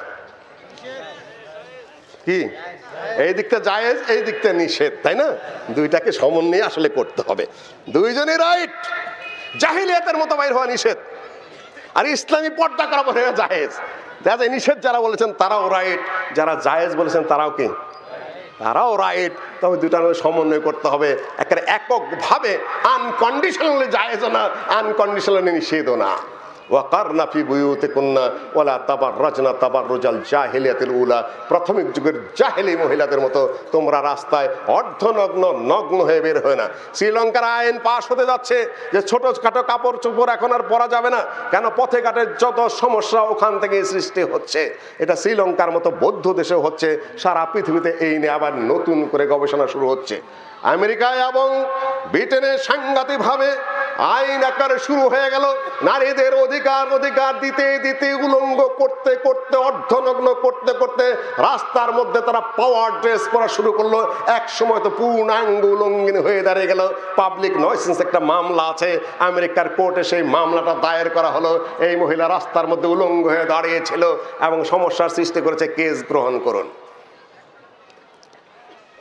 কি এই দিকটা জায়েজ, এই দিকটা নিষেধ, তাই না? দুইটাকে সমন্বয়ে আসলে করতে হবে, দুইজনই রাইট। জাহিলিয়াতের মতো বাইর হওয়া নিষেধ, আর ইসলামী পর্দা করা বলে জায়েজ। দেখা যায় নিষেধ যারা বলেছেন তারাও রাইট, যারা জায়েজ বলেছেন তারাও কি? তারাও রাইট। তবে দুটার সমন্বয় করতে হবে, একেবারে এককভাবে আনকন্ডিশনালি জায়েজও না, আনকন্ডিশনালি নিষেধও না। ওয়াকারনা ফি বুয়ুতিকুন্না ওয়ালা তাবাররাজনা তাবাররুজাল জাহিলিয়াতিল উলা, প্রাথমিক যুগের জাহেলি মহিলাদের মতো তোমরা রাস্তায় অর্ধনগ্ন নগ্ন হয়ে বের হয় না। শ্রীলঙ্কার আইন পাশ হতে যাচ্ছে যে ছোটখাটো কাপড় চোপড় এখন আর পরা যাবে না, কেন পথে ঘাটের যত সমস্যা ওখান থেকে সৃষ্টি হচ্ছে। এটা শ্রীলঙ্কার মতো বৌদ্ধ দেশেও হচ্ছে, সারা পৃথিবীতে এই নিয়ে আবার নতুন করে গবেষণা শুরু হচ্ছে। আমেরিকায় এবং ব্রিটেনে সাংঘাতিকভাবে আইন আকারে শুরু হয়ে গেল। নারীদের অধিকার দিতে দিতে উলঙ্গ করতে করতে অর্ধনগ্ন করতে করতে রাস্তার মধ্যে তারা পাওয়ার ড্রেস পরা শুরু করলো। এক সময় তো পূর্ণাঙ্গ উলঙ্গিনী হয়ে দাঁড়িয়ে গেল। পাবলিক নয়সেন্স একটা মামলা আছে আমেরিকার কোর্টে, সেই মামলাটা দায়ের করা হলো। এই মহিলা রাস্তার মধ্যে উলঙ্গ হয়ে দাঁড়িয়েছিল এবং সমস্যার সৃষ্টি করেছে, কেস গ্রহণ করুন।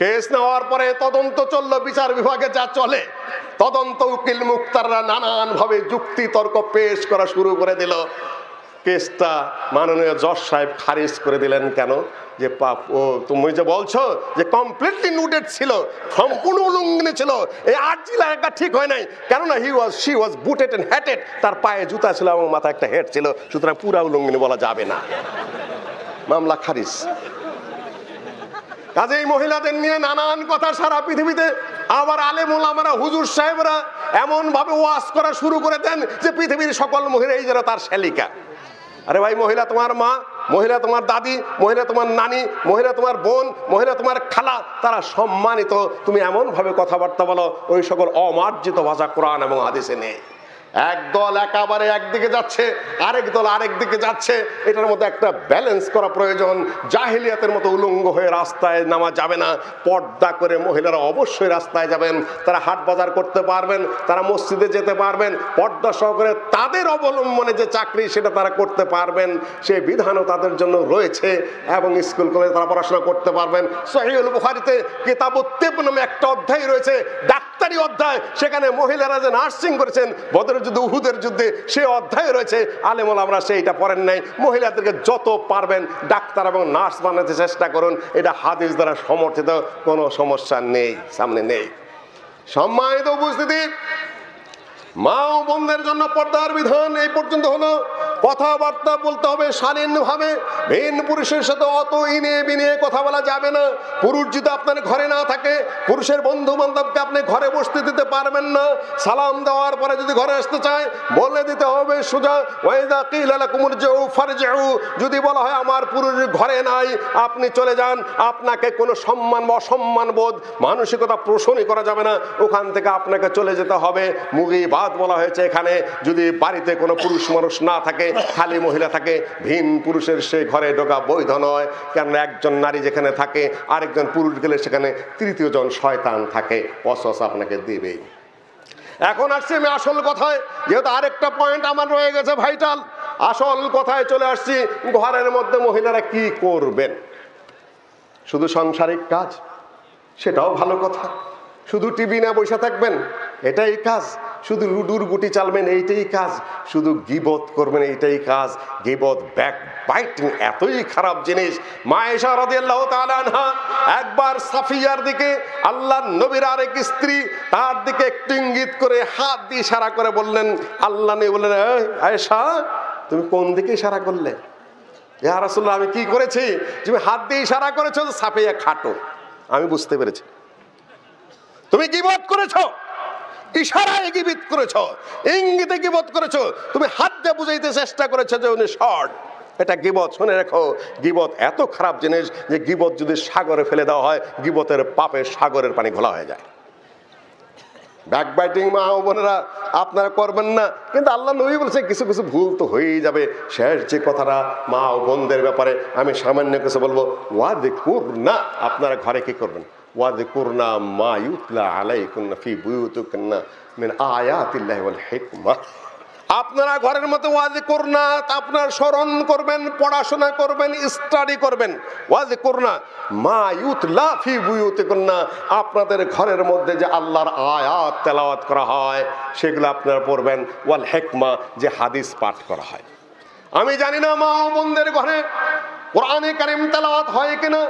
কেস নেওয়ার পরে তদন্ত চললো, বিচার বিভাগে যা চলে তদন্ত, উকিল মুক্তাররা নানান ভাবে যুক্তি তর্ক পেশ করা শুরু করে দিল। কেসটা মাননীয় জজ সাহেব খারিজ করে দিলেন কেন? যে তুমি যে বলছো যে কমপ্লিটলি নুডেড ছিল, সম্পূর্ণ উলঙ্গিনী ছিল, এই আর্জি লাগা ঠিক হয় নাই, কেননা শি ওয়াজ বুটেড এন্ড হ্যাটেড, তার পায়ে জুতা ছিল এবং মাথায় একটা হেড ছিল, সুতরাং পুরা উলঙ্গিনী বলা যাবে না। মামলা খারিজ। কাজেই মহিলাদের নিয়ে নানান কথা সারা পৃথিবীতে। আবার আলেম ওলামারা, হুজুর সাহেবরা এমন ভাবে ওয়াজ করা শুরু করে দেন যে পৃথিবীর সকল মহিলাই যেন তার শ্যালিকা। আরে ভাই, মহিলা তোমার মা, মহিলা তোমার দাদি, মহিলা তোমার নানি, মহিলা তোমার বোন, মহিলা তোমার খালা, তারা সম্মানিত। তুমি এমন ভাবে কথাবার্তা বলো, ওই সকল অমার্জিত ভাষা কোরআন এবং হাদিসে নেই। এক দল একেবারে একদিকে যাচ্ছে, আরেক দল আরেক দিকে যাচ্ছে, এটার মধ্যে একটা ব্যালেন্স করা প্রয়োজন। জাহিলিয়াতের মতো উলঙ্গ হয়ে রাস্তায় নামা যাবে না। পর্দা করে মহিলারা অবশ্যই রাস্তায় যাবেন, তারা হাট বাজার করতে পারবেন, তারা মসজিদে যেতে পারবেন, পর্দা সহকারে তাদের অবলম্বনে যে চাকরি সেটা তারা করতে পারবেন, সেই বিধানও তাদের জন্য রয়েছে। এবং স্কুল কলেজে তারা পড়াশোনা করতে পারবেন। সহিহুল বুখারীতে কিতাবুত তিব নামে একটা অধ্যায় রয়েছে, ডাক্তারি অধ্যায়, সেখানে মহিলারা যে নার্সিং করেছেন বদরের যুদ্ধে, উহুদের যুদ্ধে, সেই অধ্যায় রয়েছে। আলেম ওলামারা সেইটা পড়েন নাই। মহিলাদেরকে যত পারবেন ডাক্তার এবং নার্স বানাতে চেষ্টা করুন, এটা হাদিস দ্বারা সমর্থিত, কোনো সমস্যা নেই, সামনে নেই। সম্মানিত উপস্থিতি, মা ও বোনদের জন্য পর্দার বিধান এই পর্যন্ত হলো। কথাবার্তা বলতে হবে শালীনভাবে, ভিন পুরুষের সাথে অত ইনে বিনে কথা বলা যাবে না। পুরুষ যদি আপনার ঘরে না থাকে, পুরুষের বন্ধু বান্ধবকে আপনি ঘরে বসতে দিতে পারবেন না। সালাম দেওয়ার পরে যদি ঘরে আসতে চায় বলে দিতে হবে সোজা, ওয়াইদা কিলা লাকুম ইরজিউ ফারজিউ, যদি বলা হয় আমার পুরুষ ঘরে নাই, আপনি চলে যান, আপনাকে কোনো সম্মান বা অসম্মান বোধ মানসিকতা পোষণই করা যাবে না, ওখান থেকে আপনাকে চলে যেতে হবে। মুগিবাদ বলা হয়েছে এখানে, যদি বাড়িতে কোনো পুরুষ মানুষ না থাকে, খালি মহিলা থাকে, ভিন পুরুষের সেই ঘরে ঢোকা বৈধ নয়। কেননা একজন নারী যেখানে থাকে, আরেকজন পুরুষ গেলে সেখানে তৃতীয় জন শয়তান থাকে, ওয়াসওয়াসা আপনাকে দিবেই। এখন আসছি আমি আসল কথায়, যেহেতু আরেকটা পয়েন্ট আমার রয়ে গেছে ভাইটাল, আসল কথায় চলে আসছি। ঘরের মধ্যে মহিলারা কি করবেন? শুধু সাংসারিক কাজ, সেটাও ভালো কথা। শুধু টিভি না বসে থাকবেন, এটাই কাজ। শুধু লুডুর গুটি চালবেন, এইটাই কাজ। শুধু গীবত করবেন, এইটাই কাজ। গীবত, ব্যাক বাইটিং এতই খারাপ জিনিস। মা আয়েশা রাদিয়াল্লাহু তাআলা আনহা একবার সাফিয়ার দিকে, আল্লাহর নবীর আরেক স্ত্রী, তার দিকে একটু ইঙ্গিত করে হাত দিয়ে ইশারা করে বললেন, আল্লাহ নবী বললেন, আয়েশা তুমি কোন দিকে ইশারা করলে? ইয়া রাসূলুল্লাহ, আমি কি করেছি? তুমি হাত দিয়ে ইশারা করেছো সাফিয়া খাটো, আমি বুঝতে পেরেছি। তুমি গীবত করেছো, ইশারায় গীবত করেছো, ইঙ্গিতে গীবত করেছো, তুমি হাত দিয়ে বুঝাইতে চেষ্টা করেছো যে উনি শর্ট, এটা গীবত। শুনে রাখো, গীবত এত খারাপ জিনিস যে গীবত যদি সাগরে ফেলে দেওয়া হয়, গীবতের পাপে সাগরের পানি ঘোলা হয়ে যায়। ব্যাকবাইটিং মা ও বোনেরা আপনারা করবেন না, কিন্তু আল্লাহ নবী বলছে কিছু কিছু ভুল তো হয়েই যাবে। শেষ যে কথাটা মা ও বোনদের ব্যাপারে আমি সামান্য কিছু বলবো, ওয়াযকুরনা, আপনারা ঘরে কি করবেন? ওয়াযকুরনা মা ইউতলা আলাইকুন্না ফি বুয়ুতিকুন্না মিন আয়াতিল্লাহি ওয়াল হিকমাহ। আপনারা ঘরের মধ্যে ওয়াযকুরনা, আপনার স্মরণ করবেন, পড়াশোনা করবেন, স্টাডি করবেন। ওয়াযকুরনা মা ইউতলা ফি বুয়ুতিকুন্না, আপনাদের ঘরের মধ্যে যে আল্লাহর আয়াত তেলাওয়াত করা হয় সেগুলো আপনারা পড়বেন। ওয়াল হিকমা, যে হাদিস পাঠ করা হয়। আমি জানি না মা ও বোনদের ঘরে কোরআনে কারিম তেলাওয়াত হয় কিনা,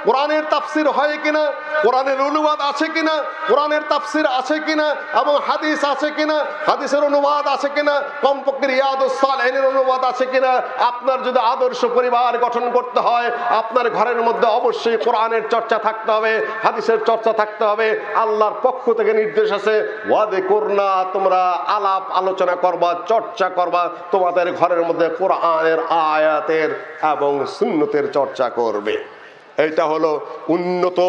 কোরআনের তাফসির হয় কিনা, কোরআনের অনুবাদ আছে কিনা, কোরআনের তাফসির আছে কিনা, এবং হাদিস আছে কিনা, হাদিসের অনুবাদ আছে কিনা, কমপক্ষে রিয়াদুস সালেহিনের অনুবাদ আছে কিনা। আপনার যদি আদর্শ পরিবার গঠন করতে হয়, আপনার ঘরের মধ্যে অবশ্যই কোরআনের চর্চা থাকতে হবে, হাদিসের চর্চা থাকতে হবে। আল্লাহর পক্ষ থেকে নির্দেশ আছে, ওয়াযকুরনা, তোমরা আলাপ আলোচনা করবা, চর্চা করবা, তোমাদের ঘরের মধ্যে কোরআনের আয়াতের এবং সুন্নতের চর্চা করবে। এটা হলো উন্নত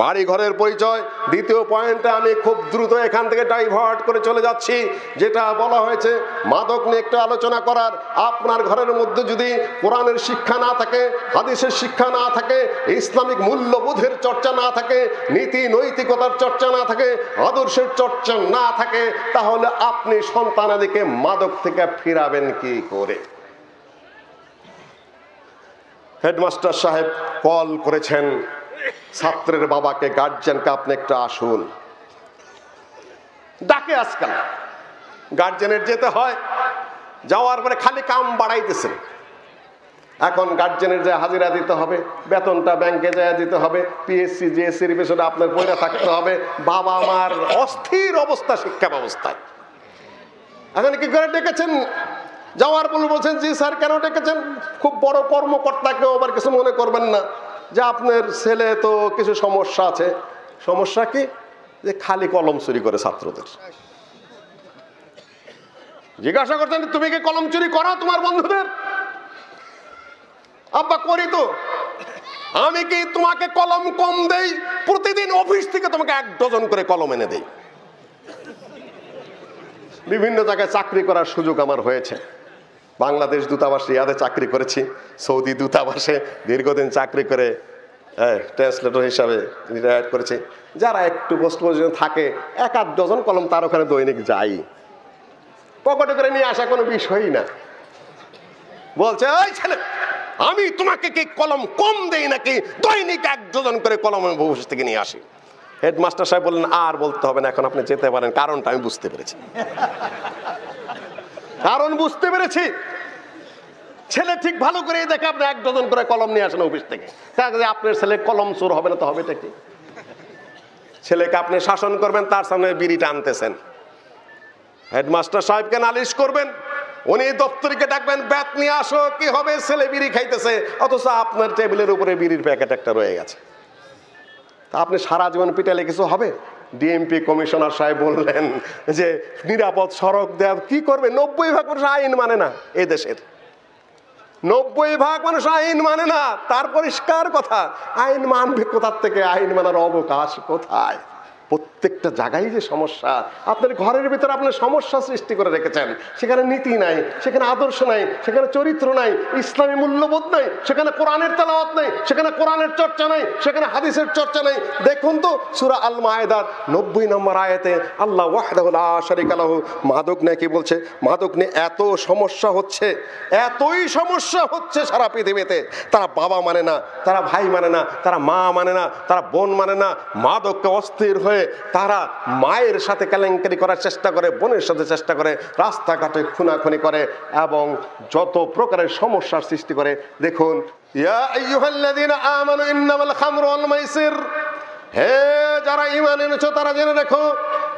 বাড়ি ঘরের পরিচয়। দ্বিতীয় পয়েন্টে আমি খুব দ্রুত এখান থেকে ডাইভার্ট করে চলে যাচ্ছি, যেটা বলা হয়েছে মাদক নিয়ে একটু আলোচনা করার। আপনার ঘরের মধ্যে যদি কোরআনের শিক্ষা না থাকে, হাদিসের শিক্ষা না থাকে, ইসলামিক মূল্যবোধের চর্চা না থাকে, নীতি নৈতিকতার চর্চা না থাকে, আদর্শের চর্চা না থাকে, তাহলে আপনি সন্তানাদিকে মাদক থেকে ফিরাবেন কি করে? হেডমাস্টার সাহেব কল করেছেন ছাত্রের বাবাকে, গার্জিয়ানকে, আপনি একটু আসুন। ডাকে আজকাল গার্জিয়ানের যেতে হয়, যাওয়ার পরে খালি কাম বাড়াইতেছেন। এখন গার্জেনের যে হাজিরা দিতে হবে, বেতনটা ব্যাংকে যায় দিতে হবে, পিএসসি জিএসসির পেছনে আপনার পয়সা থাকতে হবে। বাবা মার অস্থির অবস্থা শিক্ষা ব্যবস্থায়। এখন কি করে ডেকেছেন? যাওয়ার পর বলছেন জি স্যার কেন ডেকেছেন? খুব বড় কর্মকর্তাকেও আবার কিছু মনে করবেন না যে আপনার ছেলে তো কিছু সমস্যা আছে। সমস্যা কি? যে খালি কলম চুরি করে ছাত্রদের। জিজ্ঞাসা করছেন তুমি কি কলম চুরি করো তোমার বন্ধুদের? আব্বা করি তো। আমি কি তোমাকে কলম কম দেই? প্রতিদিন অফিস থেকে তোমাকে 1 ডজন করে কলম এনে দেই। বিভিন্ন জায়গায় চাকরি করার সুযোগ আমার হয়েছে। বাংলাদেশ দূতাবাস রিয়াদে চাকরি করেছি, সৌদি দূতাবাসে দীর্ঘদিন চাকরি করে ট্রান্সলেটর হিসাবে রিটায়ার করেছি। যারা একটু পোস্ট পজিশনে থাকে 1-8 ডজন কলম তার ওখানে দৈনিক যাই, পকেটে করে নিয়ে আসা কোনো বিষয়ই না। বলছে ওই ছেলে আমি তোমাকে কি কলম কম দেই নাকি? দৈনিক 1 ডজন করে কলম আমি অফিস থেকে নিয়ে আসি। হেডমাস্টার সাহেব বললেন আর বলতে হবে না, এখন আপনি যেতে পারেন। কারণটা আমি বুঝতে পেরেছি, কারণ বুঝতে পেরেছি। ছেলে ঠিক ভালো করে দেখে আপনি 1 ডজন করে কলম নিয়ে আসেন অফিস থেকে। আপনার ছেলে কলম চোর হবে না তো হবেটা কি? ছেলেকে আপনি শাসন করবেন, তার সামনে বিড়িটা আনতেছেন। হেডমাস্টার সাহেবকে নালিশ করবেন, উনি দপ্তরিকে ডাকবেন ব্যাট নিয়ে আসো, কি হবে? ছেলে বিড়ি খাইতেছে, অথচ আপনার টেবিলের উপরে বিড়ির প্যাকেট একটা রয়ে গেছে। তা আপনি সারা জীবন পিটালে কিছু হবে? ডিএমপি কমিশনার সাহেব বললেন যে নিরাপদ সড়ক দেওয়া কি করবে? 90% মানুষ আইন মানে না এই দেশের। 90% মানুষ আইন মানে না। তার পরিষ্কার কথা, আইন মানবে কোথার থেকে? আইন মানার অবকাশ কোথায়? প্রত্যেকটা জায়গায় যে সমস্যা। আপনার ঘরের ভিতরে আপনার সমস্যা সৃষ্টি করে রেখেছেন। সেখানে নীতি নাই, সেখানে আদর্শ নাই, সেখানে চরিত্র নাই, ইসলামী মূল্যবোধ নাই, সেখানে কোরআনের তেলাওয়াত নাই, সেখানে কোরআনের চর্চা নাই, সেখানে হাদিসের চর্চা নাই। দেখুন তো সূরা আল মায়েদার 90 নম্বর আয়াতে আল্লাহ ওয়াহদাহু লা শারীকা লাহু মাদক নিয়ে কি বলছে? মাদক নিয়ে এত সমস্যা হচ্ছে, এতই সমস্যা হচ্ছে সারা পৃথিবীতে। তারা বাবা মানে না, তারা ভাই মানে না, তারা মা মানে না, তারা বোন মানে না। মাদককে অস্থির হয়ে তারা মায়ের সাথে কেলেঙ্কারি করার চেষ্টা করে, বোনের সাথে চেষ্টা করে, রাস্তাঘাটে খুনাখুনি করে এবং যত প্রকারের সমস্যার সৃষ্টি করে। দেখুন, ইয়া আইয়ুহাল্লাযীনা আমানু ইন্নামাল খামরু ওয়াল মাইসির, হে যারা ঈমান এনেছো তারা জেনে রাখো,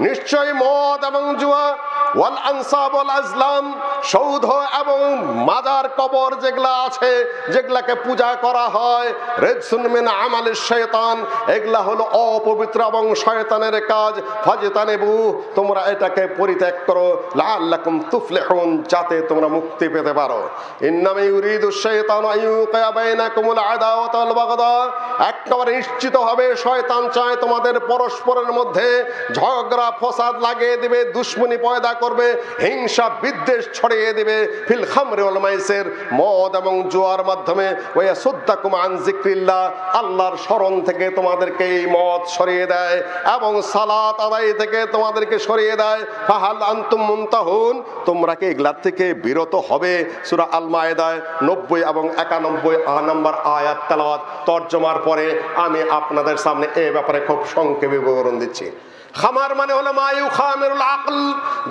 নিশ্চয়ই মদ এবং জুয়া, ওয়াল আনসাব ওয়াল আজলাম, সৌধ এবং মাজার কবর যেগুলা আছে, যেগুলাকে পূজা করা হয়, রিজসুন মিন আমালিশ শয়তান, এগুলা হলো অপবিত্র এবং শয়তানের কাজ। ফাজতানিবু, তোমরা এটাকে পরিত্যাগ করো, লাআল্লাকুম তুফলিহুন, যাতে তোমরা মুক্তি পেতে পারো। ইন্নামা ইউরিদুশ শাইতানু আইয়ুকিয়া বাইনাকুমুল আদাওয়াতা ওয়াল বাগদা, একেবারে নিশ্চিত হবে শয়তান চায় তোমাদের পরস্পরের মধ্যে ঝগড়া ফসাদ লাগিয়ে দিবে, দুশ্মনী পয়দা করবে, হিংসা বিদ্বেষ ছড়িয়ে দিবে। ফিল খামরি ওয়াল মাইসির, মদ এবং জুয়ার মাধ্যমে। ওয়া ইয়াসুদ্দাকুম আন যিকরিল্লাহ, আল্লাহর স্মরণ থেকে তোমাদেরকে এই মদ সরিয়ে দেয় এবং সালাত আদায় থেকে তোমাদেরকে সরিয়ে দেয়। ফাহাল আনতুম মুনতাহুন, তোমরা কি এগুলা থেকে বিরত হবে? সূরা আল মায়েদায় 90 এবং 91 নম্বর আয়াত তেলাওয়াত। তরজমার পরে আমি আপনাদের সামনে এ ব্যাপারে খুব সংক্ষেপে বিবরণ দিচ্ছি। খামার মানে হলো মায়ু খামেরুল আকল,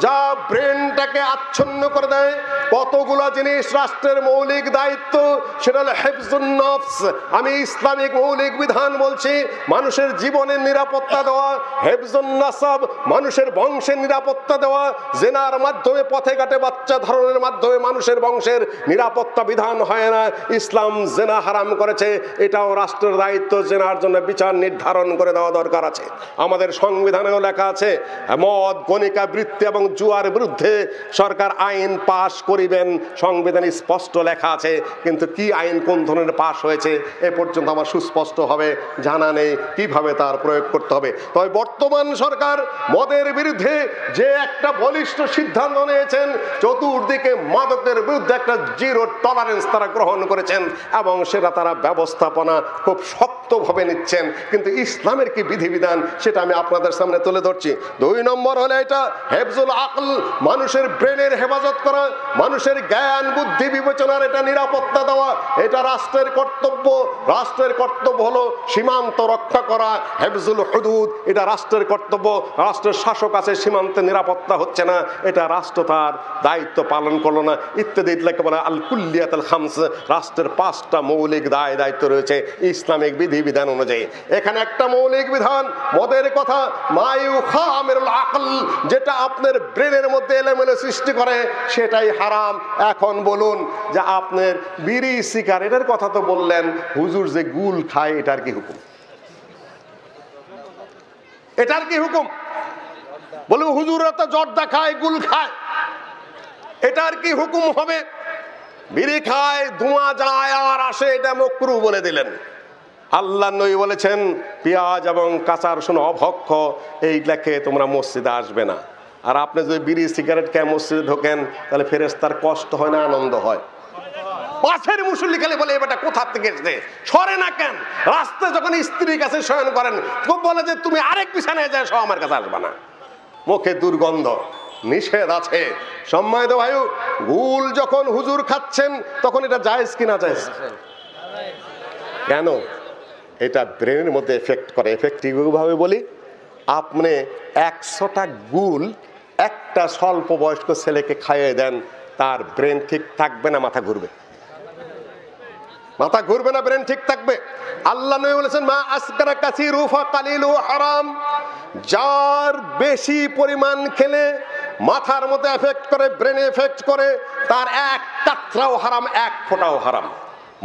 যা ব্রেনটাকে আচ্ছন্ন করে দেয়। কতগুলো জিনিস রাষ্ট্রের মৌলিক দায়িত্ব, সেটা হলো হিফজুন নফস। আমি ইসলামিক মৌলিক বিধান বলছি, মানুষের জীবনের নিরাপত্তা দেওয়া, হিফজুন নাসাব, মানুষের বংশের নিরাপত্তা দেওয়া। জেনার মাধ্যমে পথে ঘাটে বাচ্চা ধারণের মাধ্যমে মানুষের বংশের নিরাপত্তা বিধান হয় না। ইসলাম জেনা হারাম করেছে, এটাও রাষ্ট্রের দায়িত্ব। জেনার জন্য বিচার নির্ধারণ করে দেওয়া দরকার আছে। আমাদের সংবিধানে লেখা আছে মদ, গণিকা বৃত্তি এবং জুয়ার বিরুদ্ধে সরকার আইন পাশ করিবেন, সংবিধানে স্পষ্ট লেখা আছে। কিন্তু কি আইন কোন ধরনের পাশ হয়েছে এ পর্যন্ত আমার সুস্পষ্ট হবে জানা নেই, কিভাবে তার প্রয়োগ করতে হবে। তবে বর্তমান সরকার মদের বিরুদ্ধে যে একটা বলিষ্ঠ সিদ্ধান্ত নিয়েছেন, চতুর্দিকে মাদকের বিরুদ্ধে একটা জিরো টলারেন্স তারা গ্রহণ করেছেন এবং সেটা তারা ব্যবস্থাপনা খুব শক্তভাবে নিচ্ছেন। কিন্তু ইসলামের কি বিধিবিধান সেটা আমি আপনাদের সামনে তুলে ধরছি। 2 নম্বর হলো এটা হেফজুল আকল, মানুষের ব্রেনের হেফাজত করা, মানুষের জ্ঞান বুদ্ধি বিবেচনার এটা নিরাপত্তা দেওয়া, এটা রাষ্ট্রের কর্তব্য। রাষ্ট্রের কর্তব্য হলো সীমান্ত রক্ষা করা, হেফজুল হুদুদ, এটা রাষ্ট্রের কর্তব্য। রাষ্ট্রের শাসক আছে, সীমান্তে নিরাপত্তা হচ্ছে না, এটা রাষ্ট্র তার দায়িত্ব পালন করলো না, ইত্যাদি। এটাকে বলা আল কুল্লিয়াতুল খামস, রাষ্ট্রের 5টা মৌলিক দায়িত্ব রয়েছে ইসলামিক বিধিবিধান অনুযায়ী। এখানে একটা মৌলিক বিধান মদের কথা, মায়ু খামিরুল আকল, যেটা আপনার ব্রেনের মধ্যে এলোমেলো সৃষ্টি করে সেটাই হারাম। এখন বলুন যে আপনার বিড়ি সিগারেটের কথা তো বললেন, হুজুর যে গুল খায় এটার কি হুকুম? এটার কি হুকুম? বলবো হুজুররা তো জর্দা খায়, গুল খায়, এটার কি হুকুম হবে? বিড়ি খায়, ধোঁয়া যায় আর আসে, এটা মাকরুহ বলে দিলেন। আল্লাহ নবী বলেছেন পেঁয়াজ এবং কাঁচা রসুন অভক্ষ, এইগুলাকে তোমরা মসজিদে আসবে না। আর আপনি যদি বিড়ি সিগারেট খেয়ে মসজিদে ঢোকেন তাহলে ফেরেশতার কষ্ট হয় না আনন্দ হয়? পাশের মুসল্লি খালি বলে এবারটা কোথা থেকে এসেছে, সরে না কেন? রাস্তায় যখন স্ত্রীর কাছে শয়ন করেন খুব বলে যে তুমি আরেক বিছানায় যায়, সব আমার কাছে আসবে না, মুখে দুর্গন্ধ, নিষেধ আছে। সম্মানিত ভাই, গুল যখন হুজুর খাচ্ছেন তখন এটা জায়েজ কি না জায়েজ? কেন? এটা ব্রেনের মধ্যে এফেক্ট করে। এফেক্টিভ ভাবে বলি, আপনি 100টা গুল একটা স্বল্প বয়স্ক ছেলেকে খাইয়ে দেন, তার ব্রেন ঠিক থাকবে না মাথা ঘুরবে? মাথা ঘুরবে না, ব্রেন ঠিক থাকবে। আল্লাহ নবী বলেছেন মা আসকারা কাসীরু ফাকালিলু হারাম, যার বেশি পরিমাণ খেলে মাথার মধ্যে এফেক্ট করে, ব্রেনে এফেক্ট করে, তার 1 কাতরাও হারাম, 1 ফোঁটাও হারাম।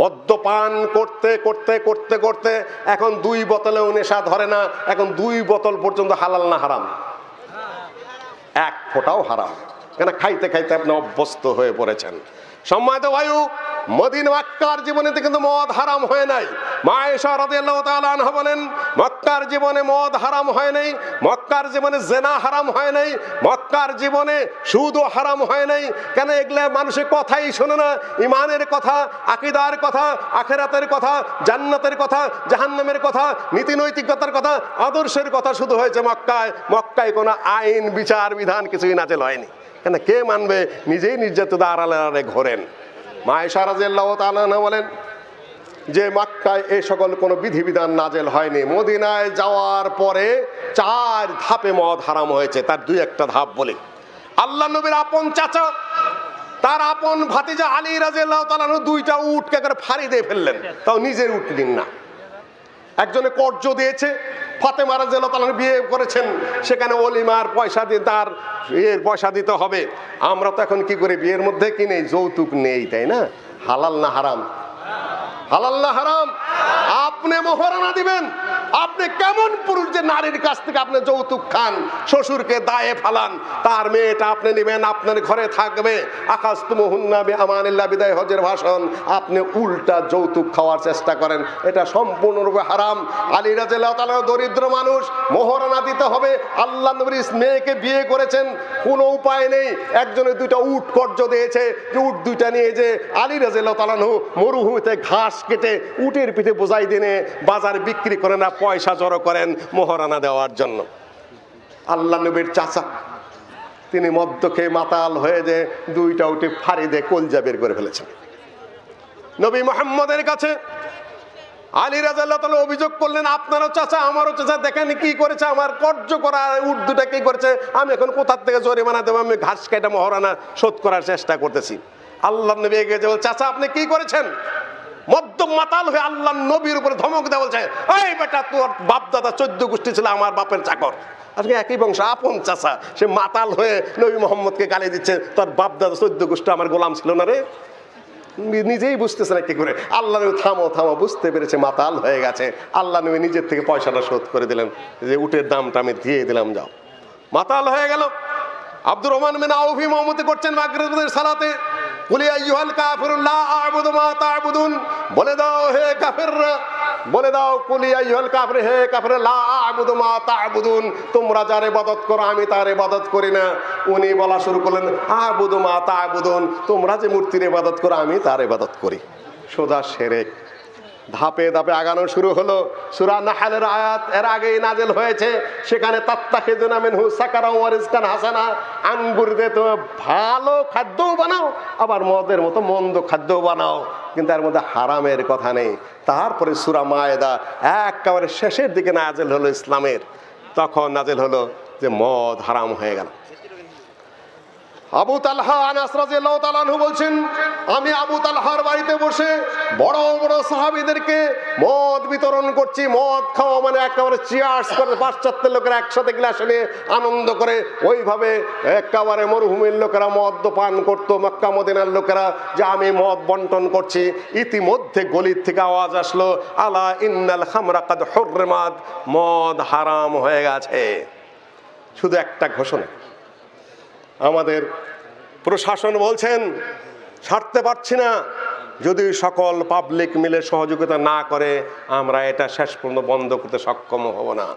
মদ্যপান করতে করতে করতে করতে এখন 2 বোতলেও নেশা ধরে না, এখন 2 বোতল পর্যন্ত হালাল না হারাম? 1 ফোঁটাও হারাম, কেন? খাইতে খাইতে আপনি অভ্যস্ত হয়ে পড়েছেন। সম্মানিত বায়ু, মদিনা মক্কার জীবনে কিন্তু মদ হারাম হয় নাই। মা আয়েশা রাদিয়াল্লাহু তাআলা আনহা বলেন মক্কার জীবনে মদ হারাম হয় নাই, মক্কার জীবনে জেনা হারাম হয় নাই, মক্কার জীবনে সুদও হারাম হয় নাই। কেন? এগুলা মানুষের কথাই শোনে না। ইমানের কথা, আকীদার কথা, আখিরাতের কথা, জান্নাতের কথা, জাহান্নামের কথা, নীতি নৈতিকতার কথা, আদর্শের কথা শুধু হয়েছে মক্কায়। মক্কায় কোনো আইন বিচার বিধান কিছুই নাজেল হয়নি। কেন? কে মানবে? নিজেই নির্যাতিত আড়ালে আড়ালে ঘোরেন। মা আয়েশা রাদিয়াল্লাহু তাআলা আনহা বলেন যে মক্কায় এই সকল কোনো বিধিবিধান নাজেল হয়নি। মদিনায় যাওয়ার পরে 4 ধাপে মদ হারাম হয়েছে। তার 2-1টা ধাপ বলি। আল্লাহ নবীর আপন চাচা, তার আপন ভাতিজা আলী রাদিয়াল্লাহু তাআলা আনহু 2টা উটকে করে ফাড়ি দিয়ে ফেললেন, তাও নিজের উট নিন না। একজনে কর্জ দিয়েছে, ফাতেমা রাদিয়াল্লাহু তাআলা বিয়ে করেছেন, সেখানে ওলিমার পয়সা দিয়ে তার বিয়ের পয়সা দিতে হবে। আমরা তো এখন কি করি, বিয়ের মধ্যে কি নেই? যৌতুক নেই, তাই না? হালাল না হারাম? হালাল না হারাম? আপনি মোহরানা দিবেন। আপনি কেমন পুরুষ যে নারীর কাছ থেকে আপনি যৌতুক খান, শ্বশুরকে দায়ে ফালান, তার মেয়েটা আপনি নেবেন, আপনার ঘরে থাকবে। আকাশতুমুহুন্না বিআমানিল্লাহ, বিদায় হজের ভাষণ, আপনি উল্টা যৌতুক খাওয়ার চেষ্টা করেন, এটা সম্পূর্ণরূপে হারাম। আলী রাদিয়াল্লাহু তাআলা দরিদ্র মানুষ, মোহরানা দিতে হবে। আল্লাহ নবীর মেয়েকে বিয়ে করেছেন, কোনো উপায় নেই। একজনে 2টা উট কর্জ দিয়েছে, যে উট 2টা নিয়ে যে আলী রাদিয়াল্লাহু তাআলা মরুভূমিতে ঘাস কেটে উটের পিঠে বোঝাই দিনে বাজারে বিক্রি করেন, না পয়সা জড়ো করেন মোহরানা দেওয়ার জন্য। আল্লাহ নবীর চাচা তিনি মদ্য খেয়ে মাতাল হয়ে যে 2টা উটে ফাড়ি দিয়ে কলজা বের করে ফেলেছেন। নবী মুহাম্মদের কাছে আলী রাদিয়াল্লাহু তাআলা অভিযোগ করলেন, আপনারও চাচা আমারও চাচা, দেখেন কি করেছে, আমার কর্জ করা উট 2টা কি করেছে, আমি এখন কোথা থেকে জরিমানা দেবো? আমি ঘাস কেটে মোহরানা শোধ করার চেষ্টা করতেছি। আল্লাহ নবী এগিয়ে যে বল, চাচা আপনি কি করেছেন? মদ্য মাতাল হয়ে আল্লাহ নবীর উপরে ধমক দেওয়া বলছে, এই বেটা তোর বাপ দাদা 14 গোষ্ঠী ছিল আমার বাপের চাকর। আজকে একই বংশ, আপন চাচা, সে মাতাল হয়ে নবী মোহাম্মদকে গালি দিচ্ছে, তোর বাপ দাদা 14 গোষ্ঠী আমার গোলাম ছিল না রে? নিজেই বুঝতেছে না কি করে। আল্লাহ নবী থামো থামো, বুঝতে পেরেছে মাতাল হয়ে গেছে। আল্লাহ নবী নিজের থেকে পয়সাটা শোধ করে দিলেন, যে উটের দামটা আমি দিয়ে দিলাম, যাও। মাতাল হয়ে গেল। আব্দুর রহমান বিন আউফ ইমামতি করছেন মাগরিবের সালাতে, কুল ইয়া আইয়ুহাল কাফিরুন লা আ'বুদু মা তা'বুদুন, বলে দাও হে কাফিররা, বলে দাও কুল ইয়া আইয়ুহাল কাফির, হে কাফির, লা আ'বুদু মা তা'বুদুন, তোমরা যার ইবাদত করো আমি তার ইবাদত করি না। উনি বলা শুরু করলেন আ'বুদু মা তা'বুদুন, তোমরা যে মূর্তির ইবাদত করো আমি তার ইবাদত করি। সোজা শিরক। ধাপে ধাপে আগানো শুরু হলো। সূরা নাহলের আয়াত এর আগেই নাজেল হয়েছে, সেখানে তাত্তাখিযুনা মিনহু সাকারা ওয়া রিজকান হাসানা, আঙ্গুর দিয়ে তো ভালো খাদ্যও বানাও, আবার মদের মতো মন্দ খাদ্যও বানাও, কিন্তু এর মধ্যে হারামের কথা নেই। তারপরে সূরা মায়েদা একেবারে শেষের দিকে নাজেল হলো ইসলামের, তখন নাজেল হলো যে মদ হারাম হয়ে গেল। আবু তালহা আনাস রাদিয়াল্লাহু তাআলা আনহু বলছেন, আমি আবু তালহার বাড়িতে বসে বড় বড় সাহাবীদেরকে মদ বিতরণ করছি। মদ খাওয়া মানে একেবারে চিয়ার্স করে, পাশ্চাত্যের লোকেরা একসাথে গ্লাসে নিয়ে আনন্দ করে, ওইভাবে একেবারে মরুভূমির লোকেরা মদ পান করতো, মক্কা মদিনার লোকেরা, যে আমি মদ বন্টন করছি। ইতিমধ্যে গলির থেকে আওয়াজ আসলো, আলা ইন্নাল খামরা কাদ হুররিমাত, মদ হারাম হয়ে গেছে। শুধু একটা ঘোষণা, আমাদের প্রশাসন বলছেন ছাড়তে পারছি না, যদি সকল পাবলিক মিলে সহযোগিতা না করে আমরা এটা শেষ পর্যন্ত বন্ধ করতে সক্ষম হব না।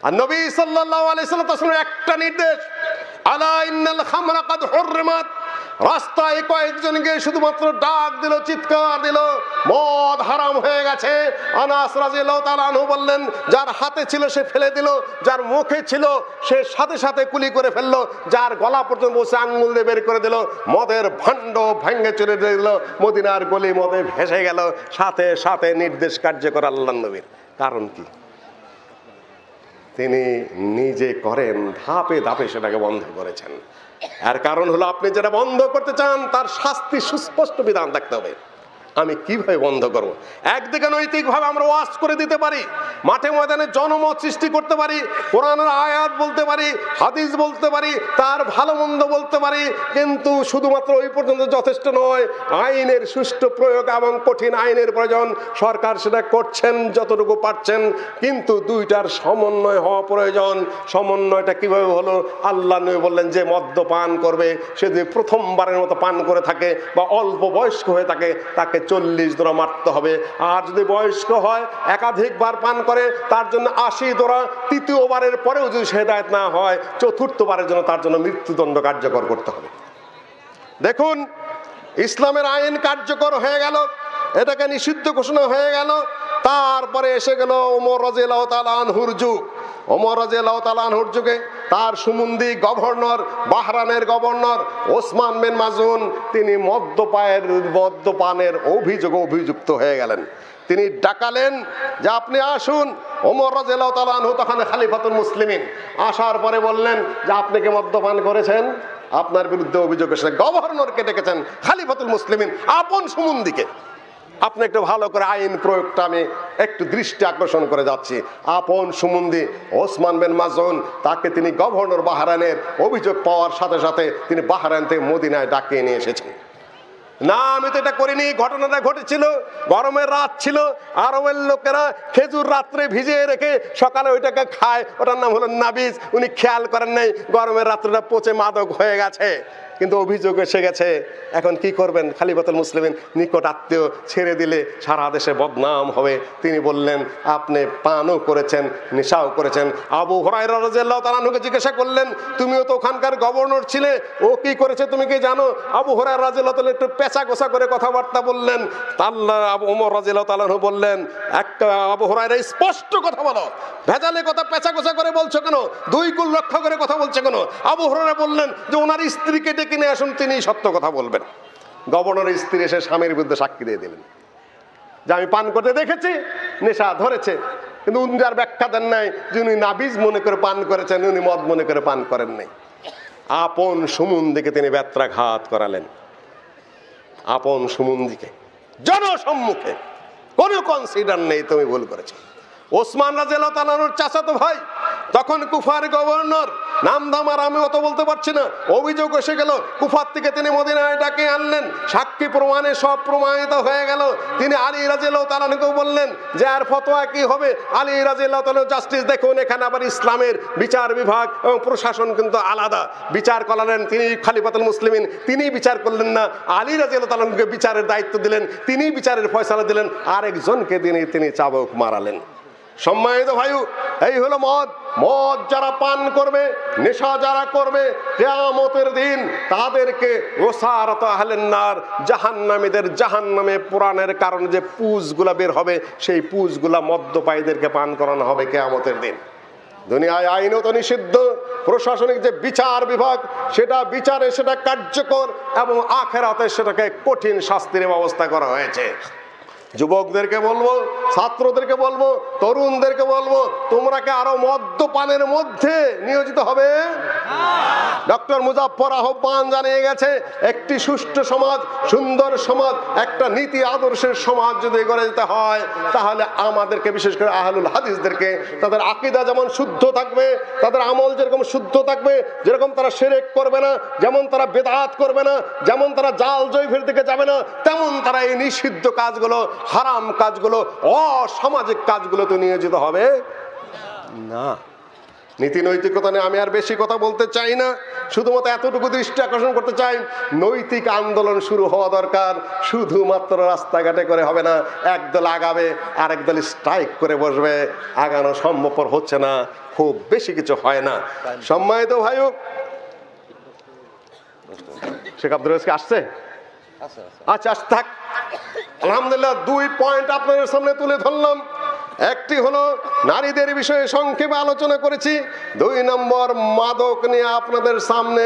আর নবী সাল্লাল্লাহু আলাইহি ওয়াসাল্লাম একটা নির্দেশ, আলা ইন্নাল খামরা কাদ হুররিমাত, রাস্তায় কয়েকজনকে শুধুমাত্র ডাক দিল, চিৎকার দিল, মদ হারাম হয়ে গেছে। আনাস রাদিয়াল্লাহু তাআলা আনহু বললেন, যার হাতে ছিল সে ফেলে দিল, যার মুখে ছিল সে সাথে সাথে কুলি করে ফেললো, যার গলা পর্যন্ত বসে আঙ্গুল দিয়ে বের করে দিল, মদের ভাণ্ড ভেঙে চলে দিল, মদিনার গলি মদে ভেসে গেল। সাথে সাথে নির্দেশ কার্যকর আল্লাহর নবীর। কারণ কি? তিনি নিজে করেন, ধাপে ধাপে সেটাকে বন্ধ করেছেন। আর কারণ হলো, আপনি যেটা বন্ধ করতে চান তার শাস্তি সুস্পষ্ট বিধান থাকতে হবে। আমি কিভাবে বন্ধ করব? একদিকে নৈতিকভাবে আমরা ওয়াজ করে দিতে পারি, মাঠে ময়দানে জনমত সৃষ্টি করতে পারি, কোরআনের আয়াত বলতে পারি, হাদিস বলতে পারি, তার ভালো মন্দ বলতে পারি, কিন্তু শুধুমাত্র ওই পর্যন্ত যথেষ্ট নয়। আইনের সুষ্ঠু প্রয়োগ এবং কঠিন আইনের প্রয়োজন। সরকার সেটা করছেন যতটুকু পারছেন, কিন্তু দুইটার সমন্বয় হওয়া প্রয়োজন। সমন্বয়টা কিভাবে হলো? আল্লাহ নবী বললেন, যে মদ্যপান করবে সে যদি প্রথমবারের মতো পান করে থাকে বা অল্প বয়স্ক হয়ে থাকে, তাকে 40 দোরা মারতে হবে। আর যদি বয়স্ক হয়, একাধিকবার পান করে, তার জন্য 80 দোরা। তৃতীয়বারের পরেও যদি হেদায়েত না হয়, চতুর্থবারের জন্য তার জন্য মৃত্যুদণ্ড কার্যকর করতে হবে। দেখুন, ইসলামের আইন কার্যকর হয়ে গেল, এটাকে নিষিদ্ধ ঘোষণা হয়ে গেল। তারপরে এসে গেল ওমর রাদিয়াল্লাহু তাআলা আনহুর যুগ। ওমর রাদিয়াল্লাহু তাআলা আনহুর যুগে তার সুমন্দি গভর্নর, বাহরানের গভর্নর ওসমান বিন মাজুন, তিনি মদ্যপানের অভিযোগে অভিযুক্ত হয়ে গেলেন। তিনি ডাকালেন যে আপনি আসুন। ওমর রাদিয়াল্লাহু তাআলা আনহু তখন খলিফাতুল মুসলিমিন। আসার পরে বললেন যে আপনি কি মদ্যপান করেছেন? আপনার বিরুদ্ধে অভিযোগ এসে গভর্নরকে ডেকেছেন, খলিফাতুল মুসলিমিন আপন সুমন্দিকে। আপনি একটু ভালো করে আইন প্রয়োগটা আমি একটু দৃষ্টি আকর্ষণ করে যাচ্ছি। আপন সুমন্দি ওসমান বিন মাজুন, তাকে তিনি গভর্নর বাহরাইনের, অভিযোগ পাওয়ার সাথে সাথে তিনি বাহরাইন থেকে মদিনায় ডাকিয়ে নিয়ে এসেছেন। না, আমি তো এটা করিনি। ঘটনাটা ঘটেছিল গরমের রাত ছিল, আরবের লোকেরা খেজুর রাত্রে ভিজিয়ে রেখে সকালে ওইটাকে খায়, ওটার নাম হলো নাবিজ। উনি খেয়াল করেন নাই গরমের রাত্রিটা পচে মাদক হয়ে গেছে, কিন্তু অভিযোগ এসে গেছে। এখন কি করবেন? খলিফাতুল মুসলিমিন নিকট আত্মীয় ছেড়ে দিলে সারা দেশে বদনাম হবে। তিনি বললেন, আপনি পানও করেছেন, নেশাও করেছেন। আবু হুরায়রা রাদিয়াল্লাহু তাআলা আনহুকে জিজ্ঞাসা করলেন, তুমিও তো ওখানকার গভর্নর ছিলে, ও কি করেছে তুমি কি জানো? আবু হুরায়রা রাদিয়াল্লাহু তাআলা একটু পেঁচা গোছা করে কথাবার্তা বললেন। ওমর রাদিয়াল্লাহু তাআলা আনহু বললেন, আবু হুরায়রা স্পষ্ট কথা বলো, ভেজালে কথা পেঁচা গোছা করে বলছো কেন? দুই কুল রক্ষা করে কথা বলছো কেন? আবু হুরায়রা বললেন যে ওনার স্ত্রীকে ডেকে নিয়ে আসুন, তিনি সত্য কথা বলবেন। গভর্নরের স্ত্রী এসে স্বামীর বিরুদ্ধে সাক্ষী দিয়ে দিলেন যে আমি পান করতে দেখেছি, নেশা ধরেছে, কিন্তু উনি যার ব্যাখ্যা দেন নাই যে উনি নাবিজ মনে করে পান করেছেন, উনি মদ মনে করে পান করেন নাই। আপন সুমন্দিকে তিনি ব্যত্রাঘাত করালেন, আপন সুমন্দিকে জনসম্মুখে, কোনো কনসিডার নেই তুমি ভুল করেছো। ওসমান রাদিয়াল্লাহু তাআলা আনহুর চাচাতো ভাই তখন কুফার গভর্নর, নাম দাম আর আমি অত বলতে পারছি না। অভিযোগ এসে গেল, কুফার থেকে তিনি মদিনায় ডাকে আনলেন, সাক্ষী প্রমাণে সব প্রমাণিত হয়ে গেল। তিনি আলী রাদিয়াল্লাহু তাআলা আনহুকে বললেন যে আর ফতোয়া কি হবে? আলী রাদিয়াল্লাহু তাআলা জাস্টিস, দেখুন এখানে আবার ইসলামের বিচার বিভাগ এবং প্রশাসন কিন্তু আলাদা। বিচার করালেন তিনি খলিফাতুল মুসলিমিন, তিনি বিচার করলেন না, আলী রাদিয়াল্লাহু তাআলা আনহুকে বিচারের দায়িত্ব দিলেন, তিনি বিচারের ফয়সালা দিলেন, আরেকজনকে তিনি চাবুক মারালেন। সম্মানিত ভাই, এই হলো মদ। মদ যারা পান করবে, নেশা যারা করবে, কিয়ামতের দিন তাদেরকে ওসারাত আহলেন নার, জাহান্নামীদের জাহান্নামে পোড়ানোর কারণে যে পুঁজগুলা বের হবে, সেই পুঁজগুলা মদ্যপায়ীদেরকে পান করানো হবে কিয়ামতের দিন। দুনিয়ায় আইনত নিষিদ্ধ, প্রশাসনিক যে বিচার বিভাগ সেটা বিচারে সেটা কার্যকর, এবং আখেরাতে সেটাকে কঠিন শাস্তির ব্যবস্থা করা হয়েছে। যুবকদেরকে বলবো, ছাত্রদেরকে বলবো, তরুণদেরকে বলবো, তোমরা কি আরো মদ্যপানের মধ্যে নিয়োজিত হবে? ডক্টর মুজাফফর আহ্বান জানিয়ে গেছে, একটি সুষ্ঠু সমাজ, সুন্দর সমাজ, একটা নীতি আদর্শের সমাজ যদি গড়ে যেতে হয়, তাহলে আমাদেরকে, বিশেষ করে আহলুল হাদিসদেরকে, তাদের আকীদা যেমন শুদ্ধ থাকবে, তাদের আমল যেরকম শুদ্ধ থাকবে, যেরকম তারা শিরক করবে না, যেমন তারা বেদাত করবে না, যেমন তারা জাল জৈফের দিকে যাবে না, তেমন তারা এই নিষিদ্ধ কাজগুলো, হারাম কাজগুলো, অসামাজিক কাজগুলোতে নিয়োজিত হবে না। নীতি নৈতিকতা নিয়ে আমি আর বেশি কথা বলতে চাই না, শুধুমাত্র এতটুকু দৃষ্টি আকর্ষণ করতে চাই, নৈতিক আন্দোলন শুরু হওয়া দরকার। শুধুমাত্র রাস্তাঘাটে করে হবে না, একদল আগাবে আর একদল স্ট্রাইক করে বসবে, আগানো সম্ভবপর হচ্ছে না, খুব বেশি কিছু হয় না। সম্মানিত ভাইও, শেখ আব্দুল রাজ্জাক আসছে? আচ্ছা, থাক। আলহামদুলিল্লাহ, 2 পয়েন্ট আপনাদের সামনে তুলে ধরলাম। একটি হলো নারীদের বিষয়ে সংক্ষেপে আলোচনা করেছি। 2 নম্বর, মাদক নিয়ে আপনাদের সামনে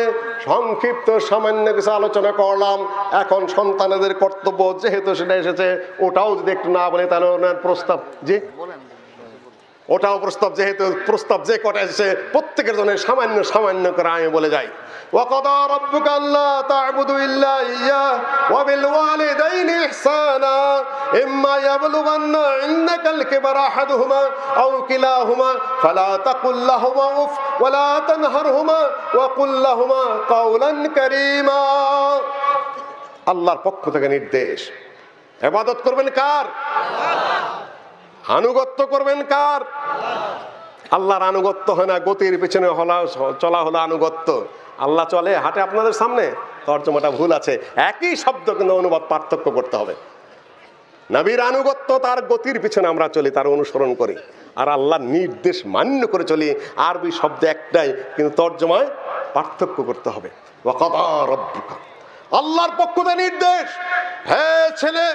সংক্ষিপ্ত সামান্য কিছু আলোচনা করলাম। এখন সন্তানদের কর্তব্য, যেহেতু সেটা এসেছে, ওটাও যদি একটু না বলে তাহলে ওনার প্রস্তাব, জি ওটাও প্রস্তাব, যেহেতু প্রস্তাব যে কটা এসেছে প্রত্যেকের জন্য সামান্য সামান্য করে আমি বলে যাই। وَقَضَى رَبُّكَ أَلَّا تَعْبُدُوا إِلَّا إِيَّاهُ وَبِالْوَالِدَيْنِ إِحْسَانًا إِمَّا يَبْلُغَنَّ عِندَكَ الْكِبَرَ أَحَدُهُمَا أَوْ كِلَاهُمَا فَلَا تَقُل لَّهُمَا أُفٍّ وَلَا تَنْهَرْهُمَا وَقُل لَّهُمَا قَوْلًا كَرِيمًا। আল্লাহর পক্ষ থেকে নির্দেশ। ইবাদত করবেন কার? আনুগত্য করবেন কার? আল্লাহর আনুগত্য হয় না, গতির পিছনে চলা হলো আনুগত্য। আল্লাহ চলে হাঁটে আপনাদের সামনে, তর্জমাটা ভুল আছে, একই শব্দ কিন্তু অনুবাদ পার্থক্য করতে হবে। নবীর আনুগত্য, তার গতির পিছনে আমরা চলি, তার অনুসরণ করি, আর আল্লাহর নির্দেশ মান্য করে চলি। আরবি শব্দ একটাই, কিন্তু তর্জমায় পার্থক্য করতে হবে। ওয়াকাদা রাব্বুকা, আল্লাহর পক্ষ থেকে নির্দেশ। হে ছেলে,